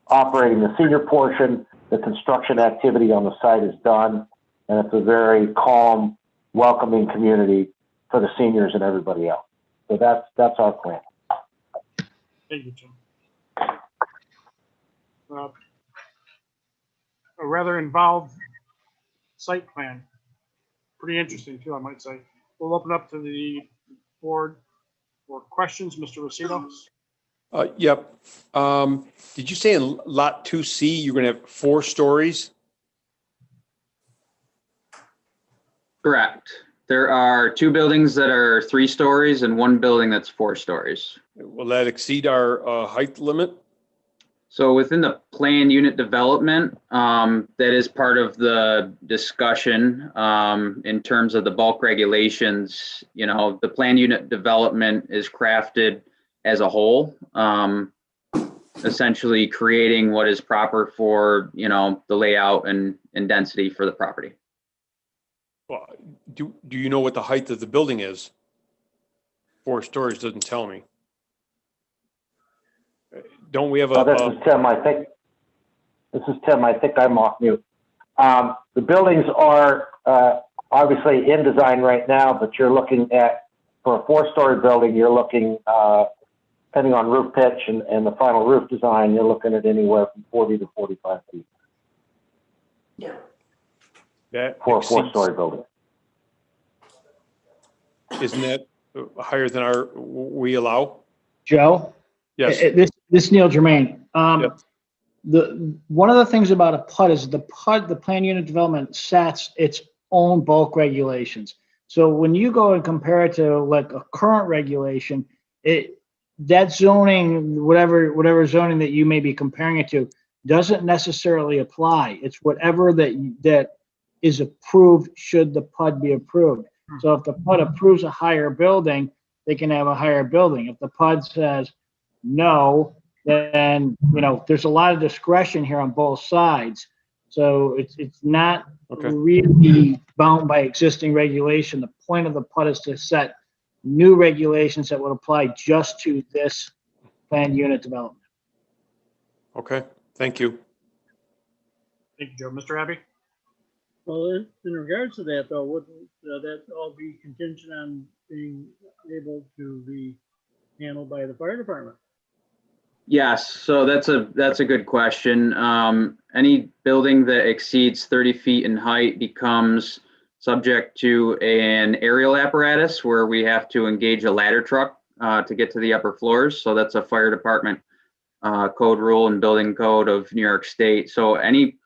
operating the senior portion, the construction activity on the site is done, and it's a very calm, welcoming community for the seniors and everybody else. So that's our plan. Thank you, Jim. A rather involved site plan. Pretty interesting too, I might say. We'll open up to the board for questions. Mr. Rosito? Yep. Did you say in lot 2C, you're going to have 4 stories? Correct. There are 2 buildings that are 3 stories and 1 building that's 4 stories. Will that exceed our height limit? So within the planned unit development, that is part of the discussion in terms of the bulk regulations. The planned unit development is crafted as a whole, essentially creating what is proper for, the layout and density for the property. Well, do you know what the height of the building is? 4 stories doesn't tell me. Don't we have a? This is Tim. I think I'm off mute. The buildings are obviously in design right now, but you're looking at, for a 4-story building, you're looking, depending on roof pitch and the final roof design, you're looking at anywhere from 40 to 45 feet. Yeah. For a 4-story building. Isn't that higher than we allow? Joe? Yes. This Neil Germain. Yep. One of the things about a PUD is the plan unit development sets its own bulk regulations. So when you go and compare it to like a current regulation, that zoning, whatever zoning that you may be comparing it to, doesn't necessarily apply. It's whatever that is approved should the PUD be approved. So if the PUD approves a higher building, they can have a higher building. If the PUD says no, then, there's a lot of discretion here on both sides. So it's not really bound by existing regulation. The point of the PUD is to set new regulations that would apply just to this planned unit development. Okay, thank you. Thank you, Joe. Mr. Abbey? Well, in regards to that though, wouldn't that all be contingent on being able to be handled by the fire department? Yes, so that's a good question. Any building that exceeds 30 feet in height becomes subject to an aerial apparatus where we have to engage a ladder truck to get to the upper floors. So that's a fire department code rule and building code of New York State. So any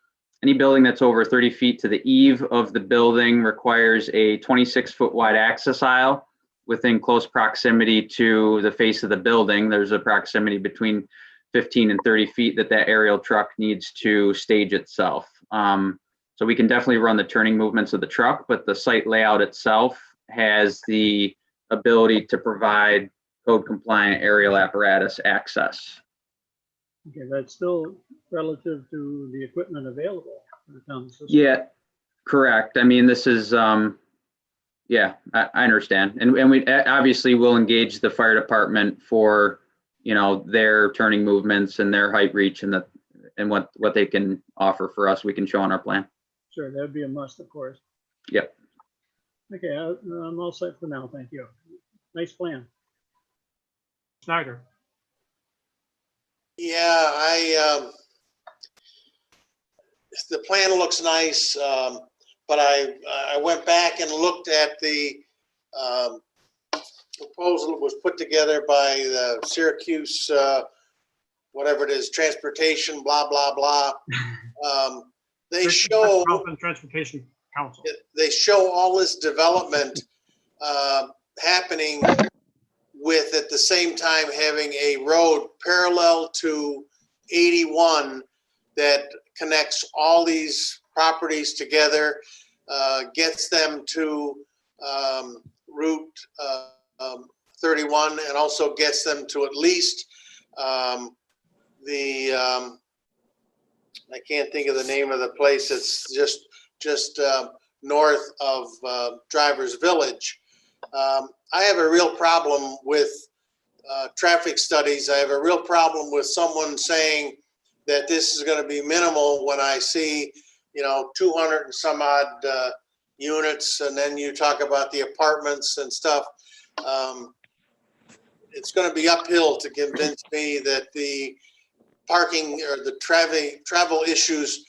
building that's over 30 feet to the eave of the building requires a 26-foot wide access aisle within close proximity to the face of the building. There's a proximity between 15 and 30 feet that aerial truck needs to stage itself. So we can definitely run the turning movements of the truck, but the site layout itself has the ability to provide code compliant aerial apparatus access. Okay, that's still relative to the equipment available for the town system. Yeah, correct. I mean, this is, yeah, I understand. And we obviously will engage the fire department for, their turning movements and their height reach and what they can offer for us. We can show on our plan. Sure, that'd be a must, of course. Yep. Okay, I'm all set for now. Thank you. Nice plan. Snyder? Yeah, the plan looks nice, but I went back and looked at the proposal that was put together by the Syracuse, whatever it is, transportation, blah, blah, blah. They show Transportation Council. They show all this development happening with at the same time having a road parallel to 81 that connects all these properties together, gets them to Route 31 and also gets them to at least I can't think of the name of the place. It's just north of Drivers Village. I have a real problem with traffic studies. I have a real problem with someone saying that this is going to be minimal when I see, 200 and some odd units, and then you talk about the apartments and stuff. It's going to be uphill to convince me that the parking or the travel issues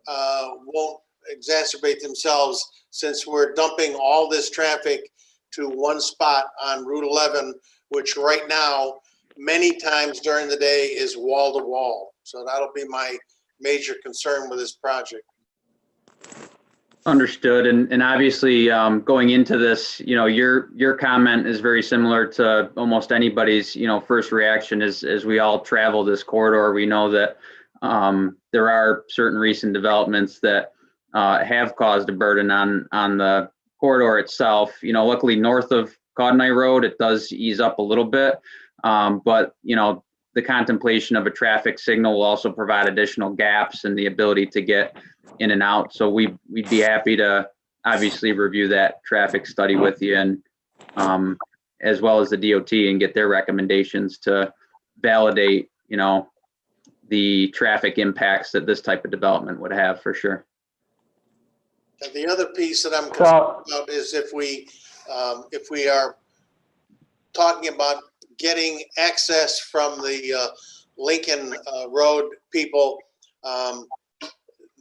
won't exacerbate themselves, since we're dumping all this traffic to one spot on Route 11, which right now, many times during the day is wall to wall. So that'll be my major concern with this project. Understood. And obviously, going into this, your comment is very similar to almost anybody's, first reaction as we all travel this corridor. We know that there are certain recent developments that have caused a burden on the corridor itself. Luckily north of Caudinay Road, it does ease up a little bit. But, the contemplation of a traffic signal will also provide additional gaps and the ability to get in and out. So we'd be happy to obviously review that traffic study with you, and as well as the DOT, and get their recommendations to validate, the traffic impacts that this type of development would have, for sure. And the other piece that I'm concerned about is if we are talking about getting access from the Lincoln Road people,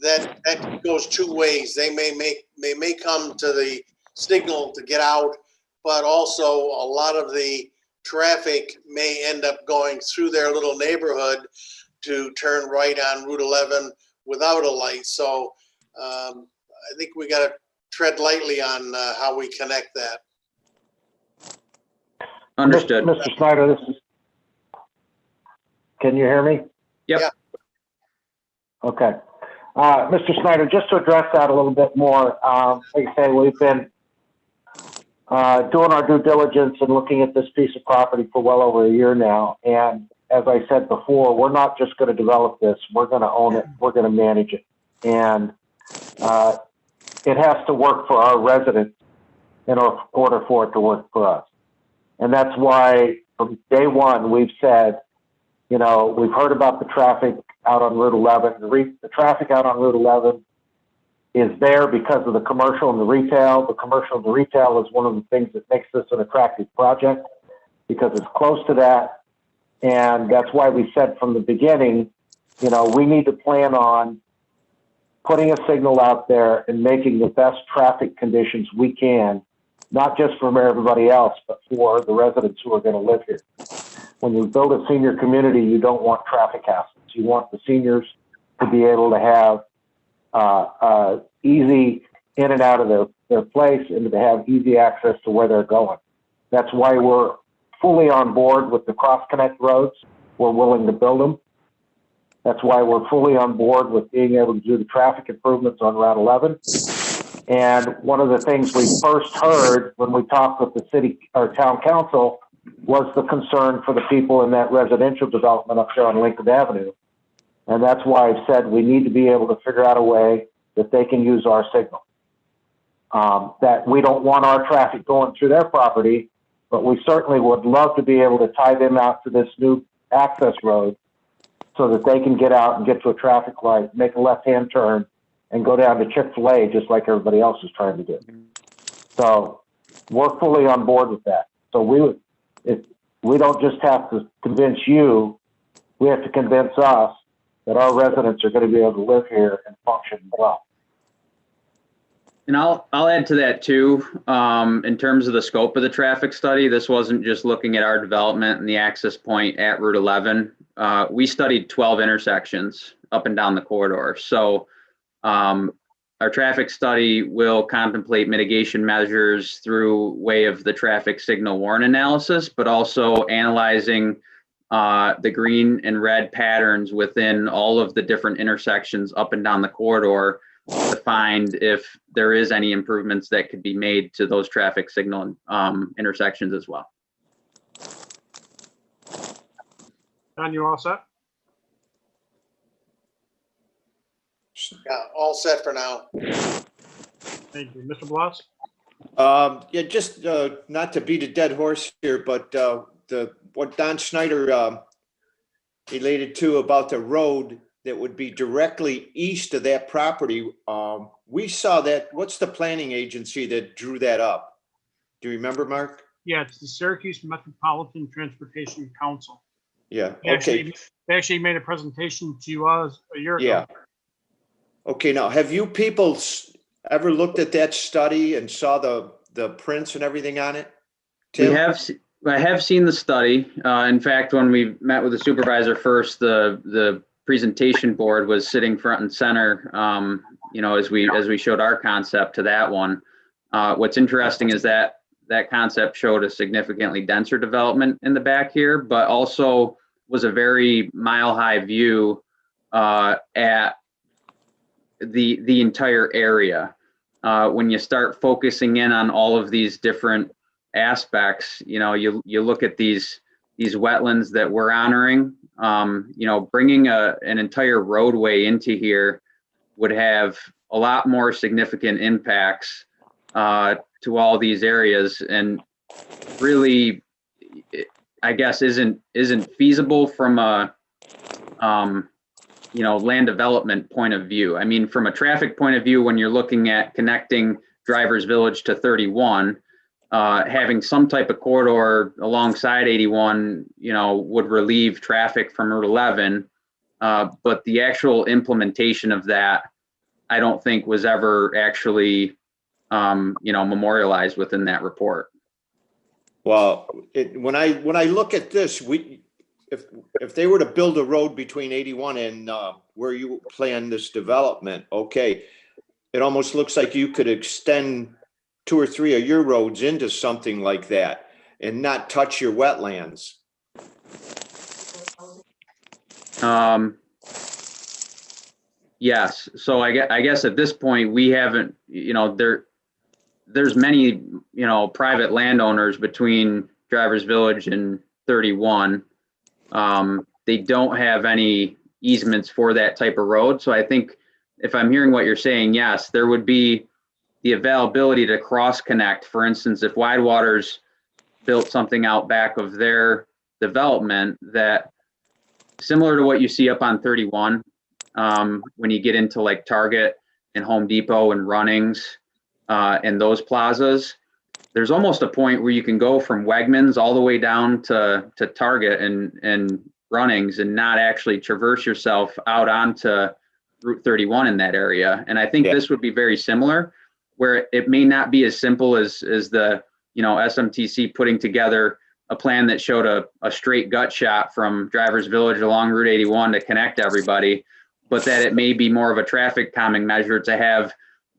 that goes two ways. They may come to the signal to get out, but also a lot of the traffic may end up going through their little neighborhood to turn right on Route 11 without a light. So I think we got to tread lightly on how we connect that. Understood. Mr. Snyder, can you hear me? Yep. Yeah. Okay. Mr. Snyder, just to address that a little bit more, like I say, we've been doing our due diligence and looking at this piece of property for well over a year now. And as I said before, we're not just going to develop this. We're going to own it. We're going to manage it. And it has to work for our residents in order for it to work for us. And that's why from day one, we've said, you know, we've heard about the traffic out on Route 11. The traffic out on Route 11 is there because of the commercial and the retail. The commercial and the retail is one of the things that makes this an attractive project because it's close to that. And that's why we said from the beginning, you know, we need to plan on putting a signal out there and making the best traffic conditions we can, not just for everybody else, but for the residents who are going to live here. When you build a senior community, you don't want traffic hassles. You want the seniors to be able to have easy in and out of their place and to have easy access to where they're going. That's why we're fully on board with the cross-connect roads. We're willing to build them. That's why we're fully on board with being able to do the traffic improvements on Route 11. And one of the things we first heard when we talked with the city or town council was the concern for the people in that residential development up there on Lincoln Avenue. And that's why I've said we need to be able to figure out a way that they can use our signal. That we don't want our traffic going through their property, but we certainly would love to be able to tie them out to this new access road so that they can get out and get to a traffic light, make a left-hand turn, and go down to Chick-fil-A just like everybody else is trying to do. So we're fully on board with that. So we don't just have to convince you, we have to convince us that our residents are going to be able to live here and function well. And I'll add to that too. In terms of the scope of the traffic study, this wasn't just looking at our development and the access point at Route 11. We studied 12 intersections up and down the corridor. So our traffic study will contemplate mitigation measures through way of the traffic signal warrant analysis, but also analyzing the green and red patterns within all of the different intersections up and down the corridor to find if there is any improvements that could be made to those traffic signal intersections as well. Don, you all set? Yeah, all set for now. Thank you. Mr. Blas? Yeah, just not to beat a dead horse here, but what Don Schneider related to about the road that would be directly east of that property, we saw that. What's the planning agency that drew that up? Do you remember, Mark? Yeah, it's the Syracuse Metropolitan Transportation Council. Yeah, They actually made a presentation to us a year ago. Yeah. Okay, now have you people ever looked at that study and saw the prints and everything on it? Tim? I have seen the study. In fact, when we met with the supervisor first, the presentation board was sitting front and center. You know, as we showed our concept to that one. What's interesting is that concept showed a significantly denser development in the back here, but also was a very mile-high view at the entire area. When you start focusing in on all of these different aspects, you know, you look at these wetlands that we're honoring. You know, bringing an entire roadway into here would have a lot more significant impacts to all these areas, and really, I guess, isn't feasible from a you know, land development point of view. I mean, from a traffic point of view, when you're looking at connecting Drivers Village to 31, having some type of corridor alongside 81, you know, would relieve traffic from Route 11. But the actual implementation of that, I don't think was ever actually, you know, memorialized within that report. Well, when I look at this, if they were to build a road between 81 and where you plan this development, okay, it almost looks like you could extend 2 or 3 of your roads into something like that and not touch your wetlands. Yes. So I guess at this point we haven't, you know, there's many, private landowners between Drivers Village and 31. They don't have any easements for that type of road. So I think if I'm hearing what you're saying, yes, there would be the availability to cross connect. For instance, if Widewaters built something out back of their development that similar to what you see up on 31, when you get into like Target and Home Depot and Runnings and those plazas, there's almost a point where you can go from Wegmans all the way down to Target and Runnings and not actually traverse yourself out onto Route 31 in that area. And I think this would be very similar, where it may not be as simple as the, SMTC putting together a plan that showed a straight gut shot from Drivers Village along Route 81 to connect everybody, but that it may be more of a traffic calming measure to have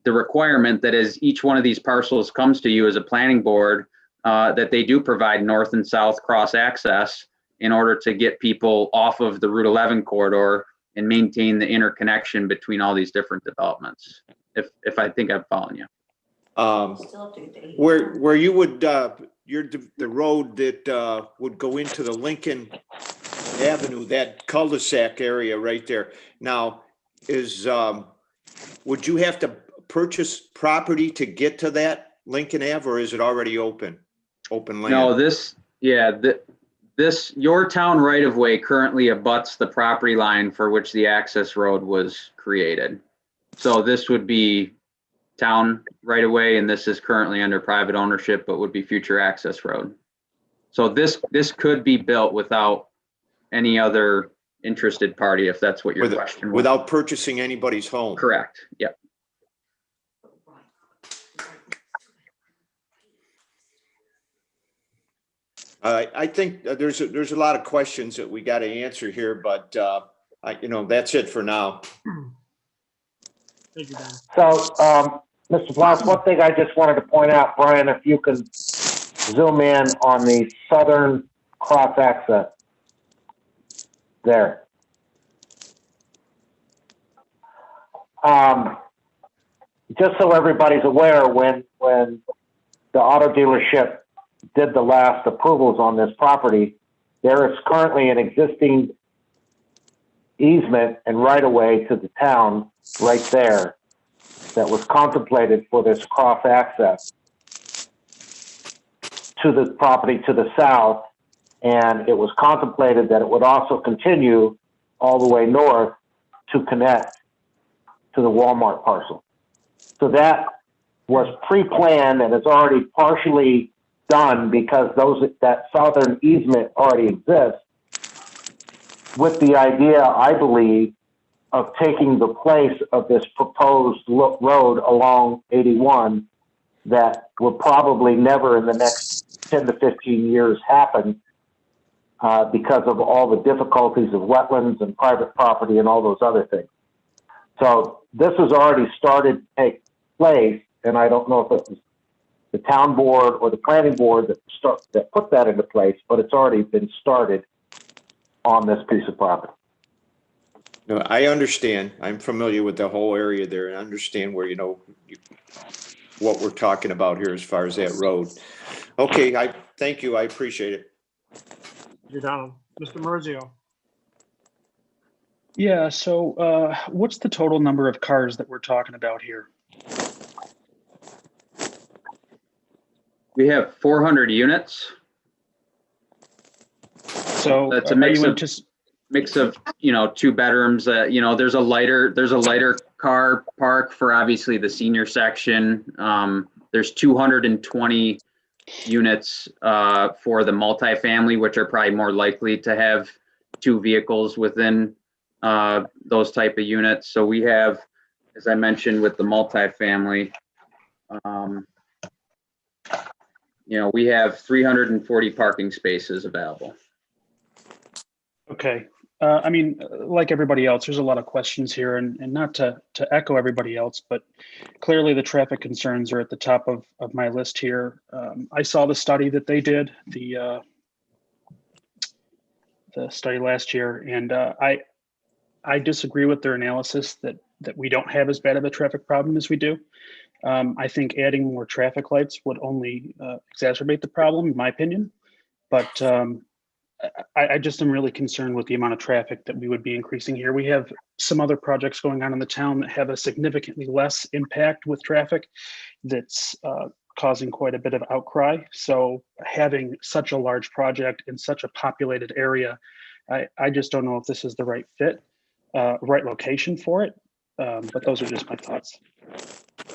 the requirement that as each one of these parcels comes to you as a planning board, that they do provide north and south cross access in order to get people off of the Route 11 corridor and maintain the interconnection between all these different developments. If I think I'm following you. Where you would, the road that would go into the Lincoln Avenue, that cul-de-sac area right there. Now, would you have to purchase property to get to that Lincoln Ave, or is it already open land? No, your town right of way currently abuts the property line for which the access road was created. So this would be town right of way, and this is currently under private ownership, but would be future access road. So this could be built without any other interested party, if that's what your question was. Without purchasing anybody's home. Correct. Yep. I think there's a lot of questions that we got to answer here, but that's it for now. Thank you, Dan. So, Mr. Bloss, one thing I just wanted to point out, Brian, if you can zoom in on the southern cross access there. Just so everybody's aware, when the auto dealership did the last approvals on this property, there is currently an existing easement and right of way to the town right there that was contemplated for this cross access to the property to the south. And it was contemplated that it would also continue all the way north to connect to the Walmart parcel. So that was pre-planned and it's already partially done because that southern easement already exists, with the idea, I believe, of taking the place of this proposed road along 81 that will probably never in the next 10 to 15 years happen because of all the difficulties of wetlands and private property and all those other things. So this has already started to take place, and I don't know if it was the town board or the planning board that put that into place, but it's already been started on this piece of property. No, I understand. I'm familiar with the whole area there and understand where, what we're talking about here as far as that road. Okay, thank you. I appreciate it. You're Donald. Mr. Marzio. Yeah, so what's the total number of cars that we're talking about here? We have 400 units. So that's a mix of two bedrooms. There's a lighter car park for obviously the senior section. There's 220 units for the multifamily, which are probably more likely to have two vehicles within those type of units. So we have, as I mentioned, with the multifamily, we have 340 parking spaces available. Okay. I mean, like everybody else, there's a lot of questions here, and not to echo everybody else, but clearly the traffic concerns are at the top of my list here. I saw the study that they did, the study last year, and I disagree with their analysis that we don't have as bad of a traffic problem as we do. I think adding more traffic lights would only exacerbate the problem, in my opinion. But I just am really concerned with the amount of traffic that we would be increasing here. We have some other projects going on in the town that have a significantly less impact with traffic that's causing quite a bit of outcry. So having such a large project in such a populated area, I just don't know if this is the right fit, right location for it. But those are just my thoughts.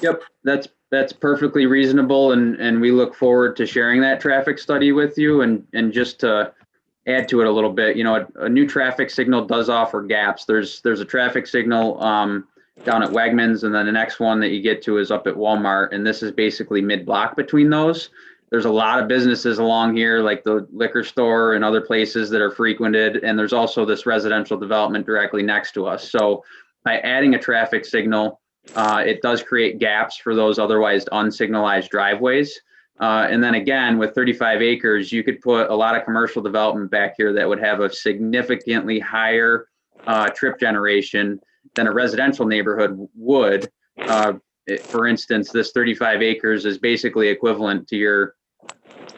Yep, that's perfectly reasonable, and we look forward to sharing that traffic study with you. And just to add to it a little bit, you know, a new traffic signal does offer gaps. There's a traffic signal down at Wegmans, and then the next one that you get to is up at Walmart, and this is basically mid-block between those. There's a lot of businesses along here, like the liquor store and other places that are frequented, and there's also this residential development directly next to us. So by adding a traffic signal, it does create gaps for those otherwise unsignalized driveways. And then again, with 35 acres, you could put a lot of commercial development back here that would have a significantly higher trip generation than a residential neighborhood would. For instance, this 35 acres is basically equivalent to your,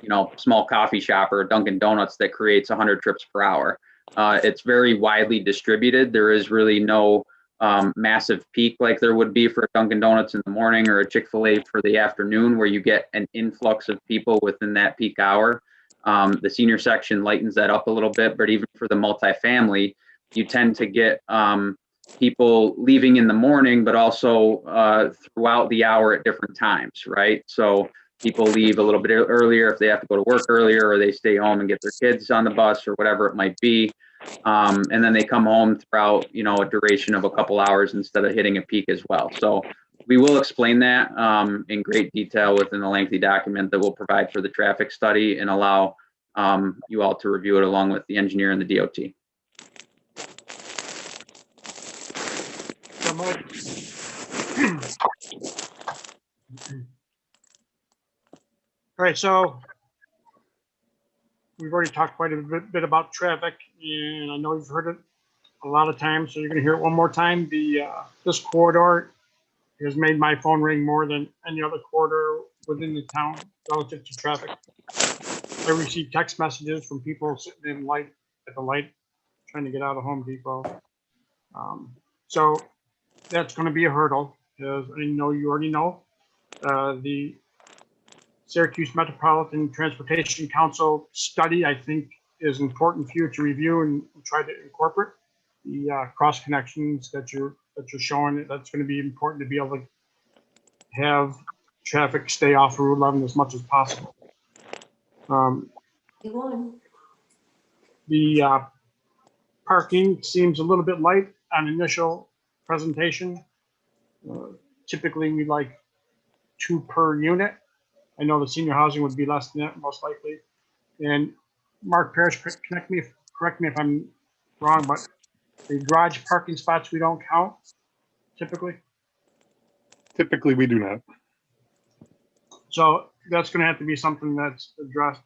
you know, small coffee shop or Dunkin' Donuts that creates 100 trips per hour. It's very widely distributed. There is really no massive peak like there would be for a Dunkin' Donuts in the morning or a Chick-fil-A for the afternoon, where you get an influx of people within that peak hour. The senior section lightens that up a little bit, but even for the multifamily, you tend to get people leaving in the morning, but also throughout the hour at different times, right? So people leave a little bit earlier if they have to go to work earlier, or they stay home and get their kids on the bus or whatever it might be. And then they come home throughout, you know, a duration of a couple hours instead of hitting a peak as well. So we will explain that in great detail within the lengthy document that we'll provide for the traffic study, and allow you all to review it along with the engineer and the DOT. All right, so we've already talked quite a bit about traffic, and I know you've heard it a lot of times, so you're going to hear it one more time. This corridor has made my phone ring more than any other corridor within the town relative to traffic. I receive text messages from people sitting in at the light trying to get out of Home Depot. So that's going to be a hurdle, as I know you already know. The Syracuse Metropolitan Transportation Council study, I think, is important for you to review and try to incorporate the cross connections that you're showing. That's going to be important to be able to have traffic stay off Route 11 as much as possible. The parking seems a little bit light on initial presentation. Typically, we like 2 per unit. I know the senior housing would be less than that, most likely. And Mark Parrish, correct me if I'm wrong, but the garage parking spots we don't count typically. Typically, we do not. So that's going to have to be something that's addressed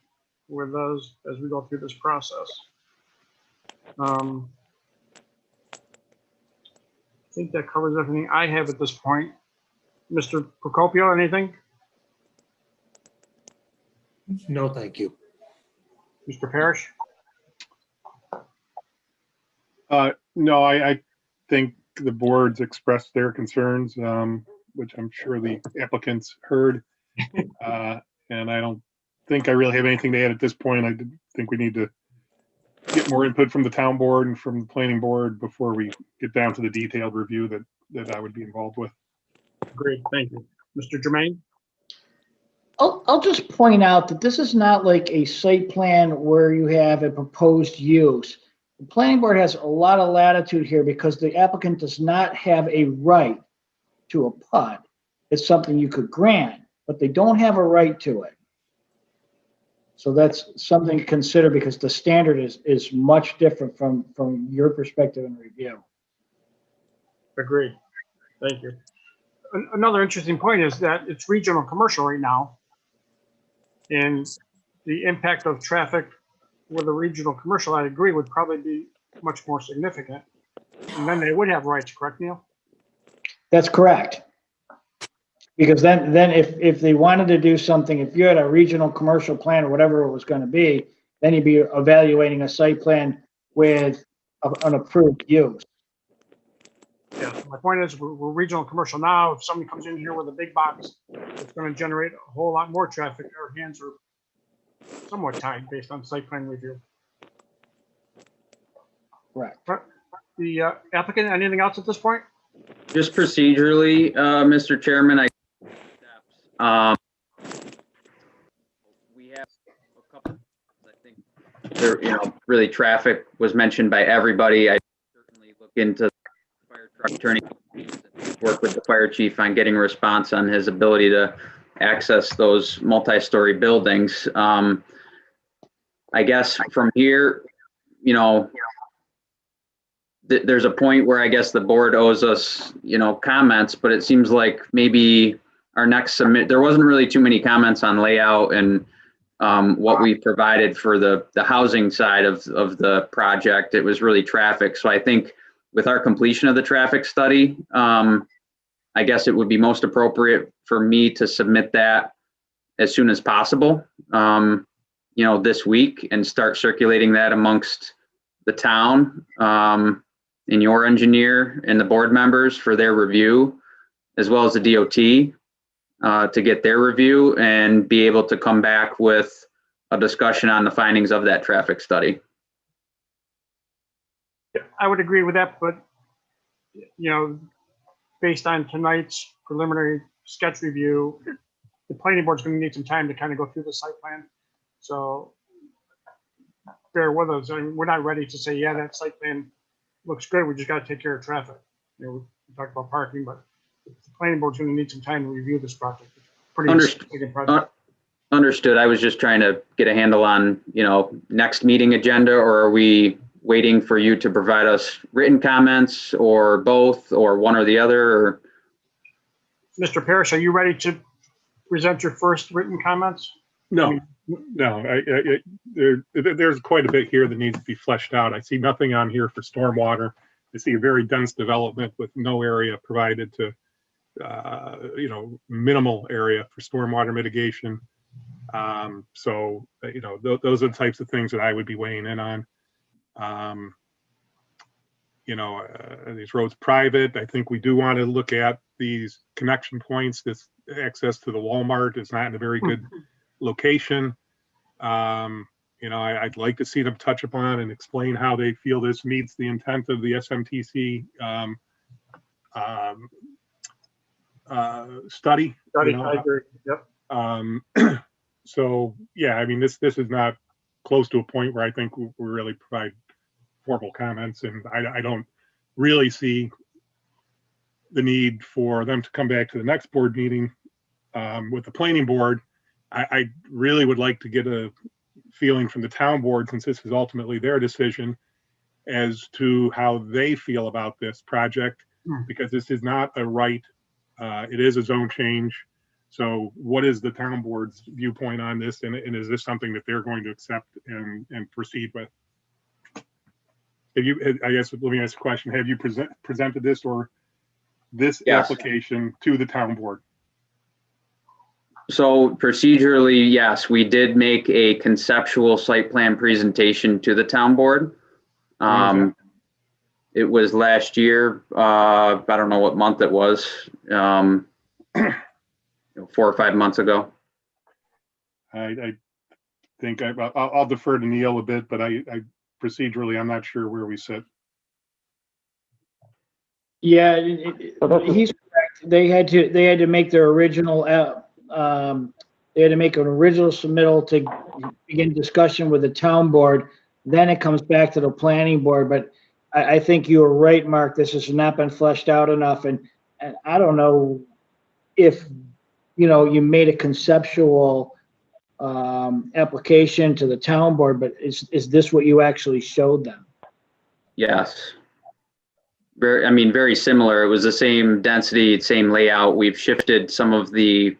with those as we go through this process. I think that covers everything I have at this point. Mr. Procopio, anything? No, thank you. Mr. Parrish? No, I think the board's expressed their concerns, which I'm sure the applicants heard. And I don't think I really have anything to add at this point. I think we need to get more input from the town board and from the planning board before we get down to the detailed review that I would be involved with. Great, thank you. Mr. Germain? I'll just point out that this is not like a site plan where you have a proposed use. The planning board has a lot of latitude here because the applicant does not have a right to a PUD. It's something you could grant, but they don't have a right to it. So that's something to consider because the standard is much different from your perspective and review. Agreed. Thank you. Another interesting point is that it's regional commercial right now. And the impact of traffic with a regional commercial, I agree, would probably be much more significant. And then they would have rights, correct, Neil? That's correct. Because then if they wanted to do something, if you had a regional commercial plan or whatever it was gonna be, then you'd be evaluating a site plan with an approved use. Yeah, so my point is, we're regional commercial now. If somebody comes in here with a big box, it's gonna generate a whole lot more traffic. Our hands are somewhat tied based on site plan review. Correct. The applicant, anything else at this point? Just procedurally, Mr. Chairman, we have a couple, I think, there, really traffic was mentioned by everybody. I certainly look into the fire truck turning, work with the fire chief on getting a response on his ability to access those multi-story buildings. I guess from here, there's a point where I guess the board owes us, comments, but it seems like maybe our next submit, there wasn't really too many comments on layout and what we provided for the housing side of the project. It was really traffic. So I think with our completion of the traffic study, I guess it would be most appropriate for me to submit that as soon as possible, this week, and start circulating that amongst the town, and your engineer and the board members for their review, as well as the DOT, to get their review and be able to come back with a discussion on the findings of that traffic study. I would agree with that, but, based on tonight's preliminary sketch review, the planning board's gonna need some time to kind of go through the site plan. So bear with us. I mean, we're not ready to say, yeah, that site plan looks good. We just got to take care of traffic. We talked about parking, but the planning board's going to need some time to review this project. It's pretty significant project. Understood. I was just trying to get a handle on, next meeting agenda, or are we waiting for you to provide us written comments, or both, or one or the other? Or... Mr. Parrish, are you ready to present your first written comments? No, there's quite a bit here that needs to be fleshed out. I see nothing on here for stormwater. I see a very dense development with no area provided to, minimal area for stormwater mitigation. So, those are the types of things that I would be weighing in on. These roads private. I think we do want to look at these connection points. This access to the Walmart is not in a very good location. I'd like to see them touch upon and explain how they feel this meets the intent of the SMTC study. I agree. Yep. So yeah, I mean, this is not close to a point where I think we really provide formal comments, and I don't really see the need for them to come back to the next board meeting with the planning board. I really would like to get a feeling from the town board, since this is ultimately their decision, as to how they feel about this project, because this is not a right, it is a zone change. So what is the town board's viewpoint on this? And is this something that they're going to accept and proceed with? Have you, I guess, let me ask a question. Have you presented this or this application to the town board? So procedurally, yes, we did make a conceptual site plan presentation to the town board. It was last year. I don't know what month it was. 4 or 5 months ago. I think I'll defer to Neil a bit, but I procedurally, I'm not sure where we sit. Yeah, he's correct. They had to make their original. They had to make an original submittal to begin discussion with the town board. Then it comes back to the planning board. But I think you were right, Mark. This has not been fleshed out enough, and I don't know if you made a conceptual application to the town board, but is this what you actually showed them? Yes. Very similar. It was the same density, same layout. We've shifted some of the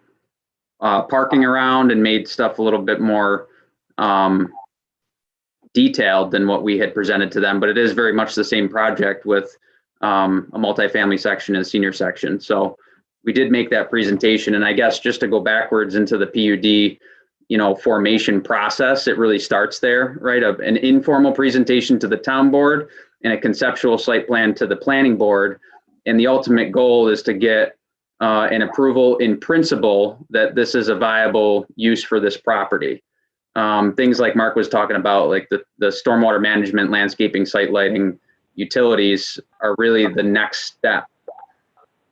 parking around and made stuff a little bit more detailed than what we had presented to them, but it is very much the same project with a multifamily section and senior section. So we did make that presentation. And I guess just to go backwards into the PUD, formation process, it really starts there, right? An informal presentation to the town board and a conceptual site plan to the planning board. And the ultimate goal is to get an approval in principle that this is a viable use for this property. Things like Mark was talking about, like the stormwater management, landscaping, site lighting, utilities are really the next step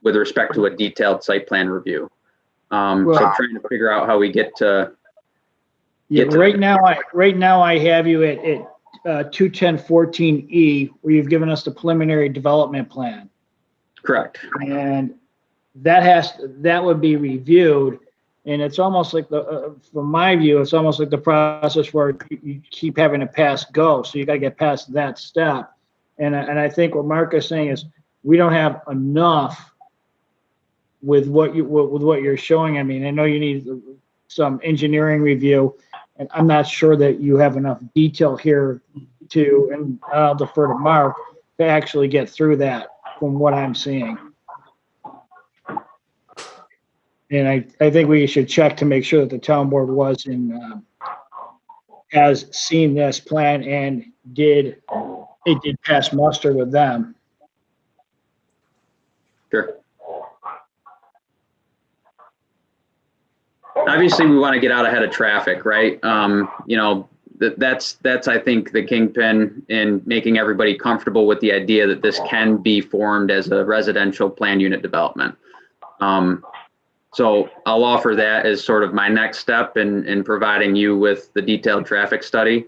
with respect to a detailed site plan review. So trying to figure out how we get to. Right now I have you at 21014E, where you've given us the preliminary development plan. Correct. And that would be reviewed. And it's almost like from my view, it's almost like the process where you keep having to pass go. So you got to get past that step. And I think what Mark is saying is we don't have enough with what you're showing. I mean, I know you need some engineering review, and I'm not sure that you have enough detail here and I'll defer to Mark to actually get through that from what I'm seeing. And I think we should check to make sure that the town board has seen this plan and it did pass muster with them. Sure. Obviously, we want to get out ahead of traffic, right? That's I think the kingpin in making everybody comfortable with the idea that this can be formed as a residential plan unit development. So I'll offer that as sort of my next step in providing you with the detailed traffic study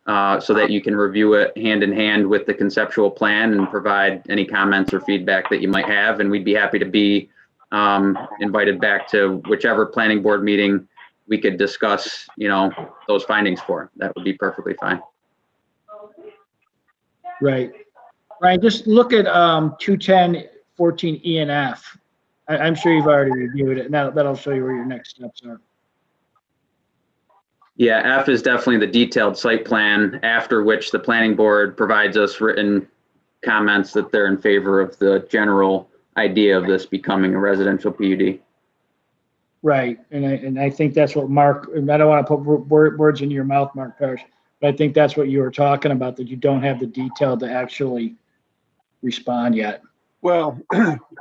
so that you can review it hand in hand with the conceptual plan and provide any comments or feedback that you might have. And we'd be happy to be invited back to whichever planning board meeting we could discuss, those findings for. That would be perfectly fine. Right. Right. Just look at 21014E and F. I'm sure you've already reviewed it, and that'll show you where your next steps are. Yeah, F is definitely the detailed site plan, after which the planning board provides us written comments that they're in favor of the general idea of this becoming a residential PUD. Right, and I think that's what Mark, and I don't want to put words in your mouth, Mark Parrish, but I think that's what you were talking about, that you don't have the detail to actually respond yet. Well,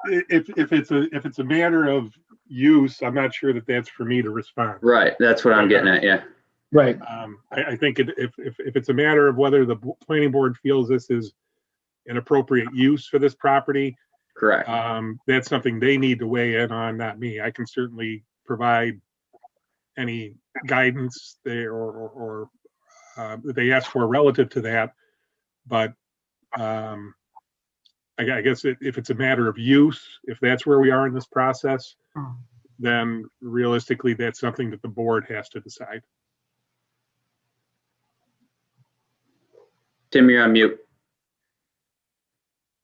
if it's a matter of use, I'm not sure that that's for me to respond. Right, that's what I'm getting at. Yeah. Right. I think if it's a matter of whether the planning board feels this is an appropriate use for this property, correct. That's something they need to weigh in on, not me. I can certainly provide any guidance there or they ask for relative to that, but I guess if it's a matter of use, if that's where we are in this process, then realistically, that's something that the board has to decide. Tim, you're on mute.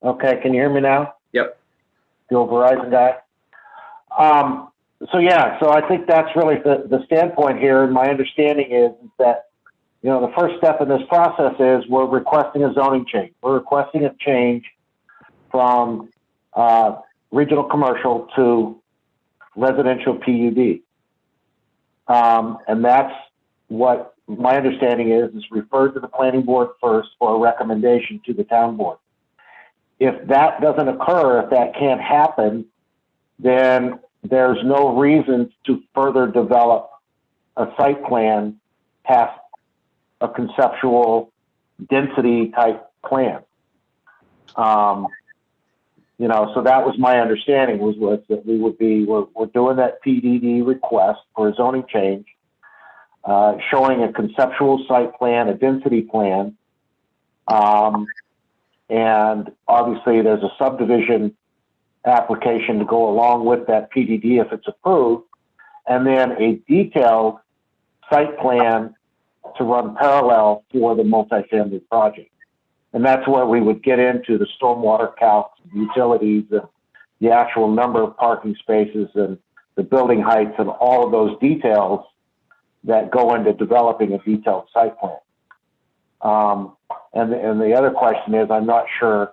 Okay, can you hear me now? Yep. The old Verizon guy. So I think that's really the standpoint here. And my understanding is that, the first step in this process is we're requesting a zoning change. We're requesting a change from regional commercial to residential PUD. And that's what my understanding is referred to the planning board first for a recommendation to the town board. If that doesn't occur, if that can't happen, then there's no reason to further develop a site plan past a conceptual density type plan. So that was my understanding was that we're doing that PDD request for a zoning change, showing a conceptual site plan, a density plan, and obviously there's a subdivision application to go along with that PDD if it's approved, and then a detailed site plan to run parallel for the multifamily project. And that's where we would get into the stormwater calcs, utilities, the actual number of parking spaces and the building heights and all of those details that go into developing a detailed site plan. And the other question is, I'm not sure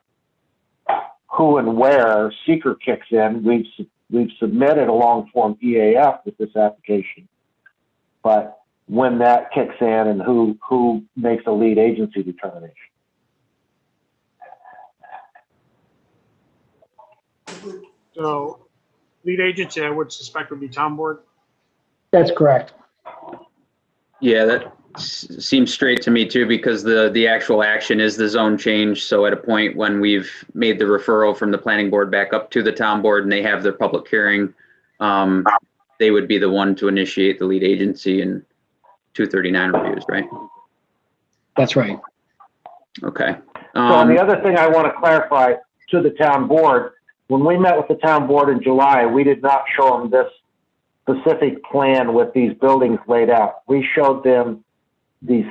who and where seeker kicks in. We've we've submitted a long form EAF with this application. But when that kicks in and who makes a lead agency determination. So lead agency, I would suspect would be town board. That's correct. Yeah, that seems straight to me too, because the actual action is the zone change. So at a point when we've made the referral from the planning board back up to the town board and they have their public hearing, they would be the one to initiate the lead agency and 239 reviews, right? That's right. Okay. So and the other thing I want to clarify to the town board, when we met with the town board in July, we did not show them this specific plan with these buildings laid out. We showed them the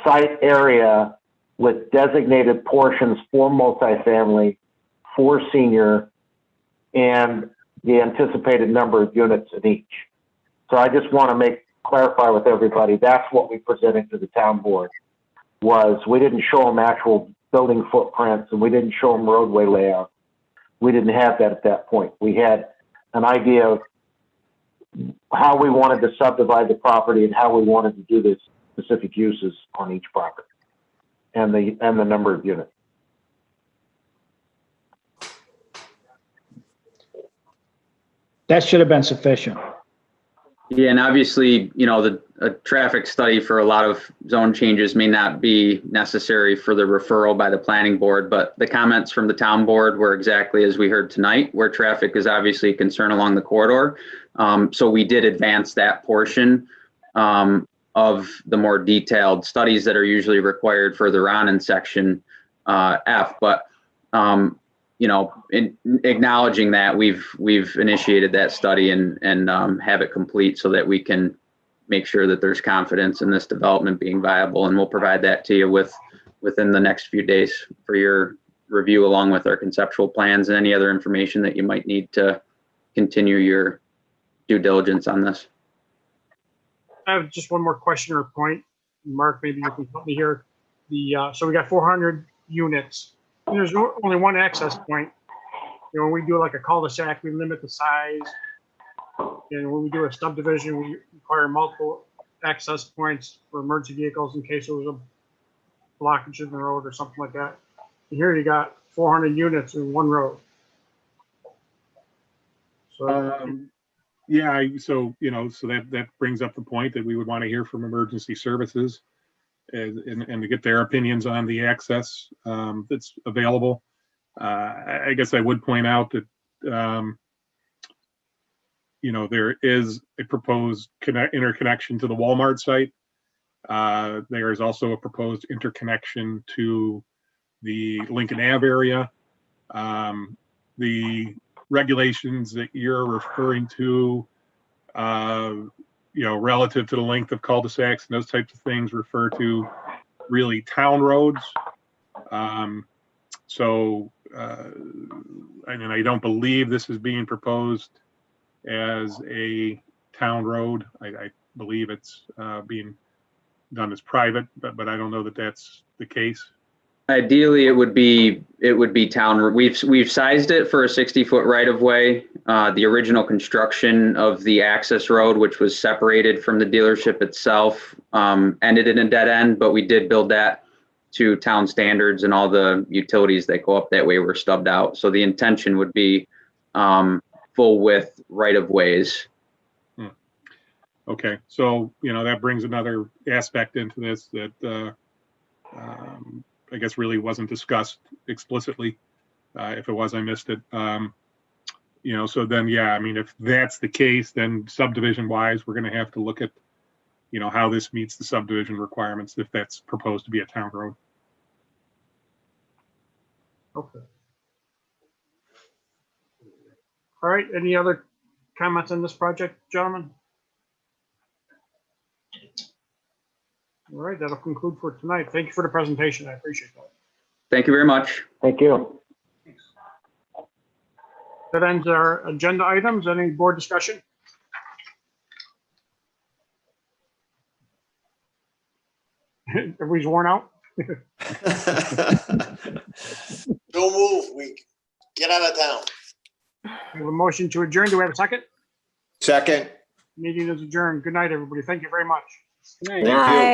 site area with designated portions for multifamily, for senior, and the anticipated number of units in each. So I just want to clarify with everybody, that's what we presented to the town board, was we didn't show them actual building footprints and we didn't show them roadway layout. We didn't have that at that point. We had an idea of how we wanted to subdivide the property and how we wanted to do the specific uses on each property and the number of units. That should have been sufficient. Yeah, and obviously, you know, a traffic study for a lot of zone changes may not be necessary for the referral by the planning board, but the comments from the town board were exactly as we heard tonight, where traffic is obviously a concern along the corridor. So we did advance that portion of the more detailed studies that are usually required further on in section F. But you know, in acknowledging that, we've initiated that study and have it complete so that we can make sure that there's confidence in this development being viable, and we'll provide that to you within the next few days for your review, along with our conceptual plans and any other information that you might need to continue your due diligence on this. I have just one more question or point. Mark, maybe you can help me here. So we got 400 units. And there's only one access point. You know, when we do like a cul-de-sac, we limit the size. And when we do a subdivision, we require multiple access points for emergency vehicles in case there was a blockage in the road or something like that. And here you got 400 units in one road. So yeah, so you know, so that brings up the point that we would want to hear from emergency services and to get their opinions on the access that's available. I guess I would point out that you know, there is a proposed interconnection to the Walmart site. There is also a proposed interconnection to the Lincoln Ave area. The regulations that you're referring to, you know, relative to the length of cul-de-sacs and those types of things, refer to really town roads. So, and I don't believe this is being proposed as a town road. I believe it's being done as private, but I don't know that that's the case. Ideally, it would be town. We've sized it for a 60-foot right of way. The original construction of the access road, which was separated from the dealership itself, ended in a dead end, but we did build that to town standards, and all the utilities that go up that way were stubbed out. So the intention would be full width right of ways. Okay, so you know, that brings another aspect into this that I guess really wasn't discussed explicitly. If it was, I missed it. You know, so then, yeah, I mean, if that's the case, then subdivision wise, we're going to have to look at, you know, how this meets the subdivision requirements if that's proposed to be a town road. okay. All right. Any other comments on this project, gentlemen? All right, that'll conclude for tonight. Thank you for the presentation. I appreciate that. Thank you very much. Thank you. That ends our agenda items. Any board discussion? Everybody's worn out? Don't move. We get out of town. We have a motion to adjourn. Do we have a second? Second. Meeting is adjourned. Good night, everybody. Thank you very much. Good night. Thank you.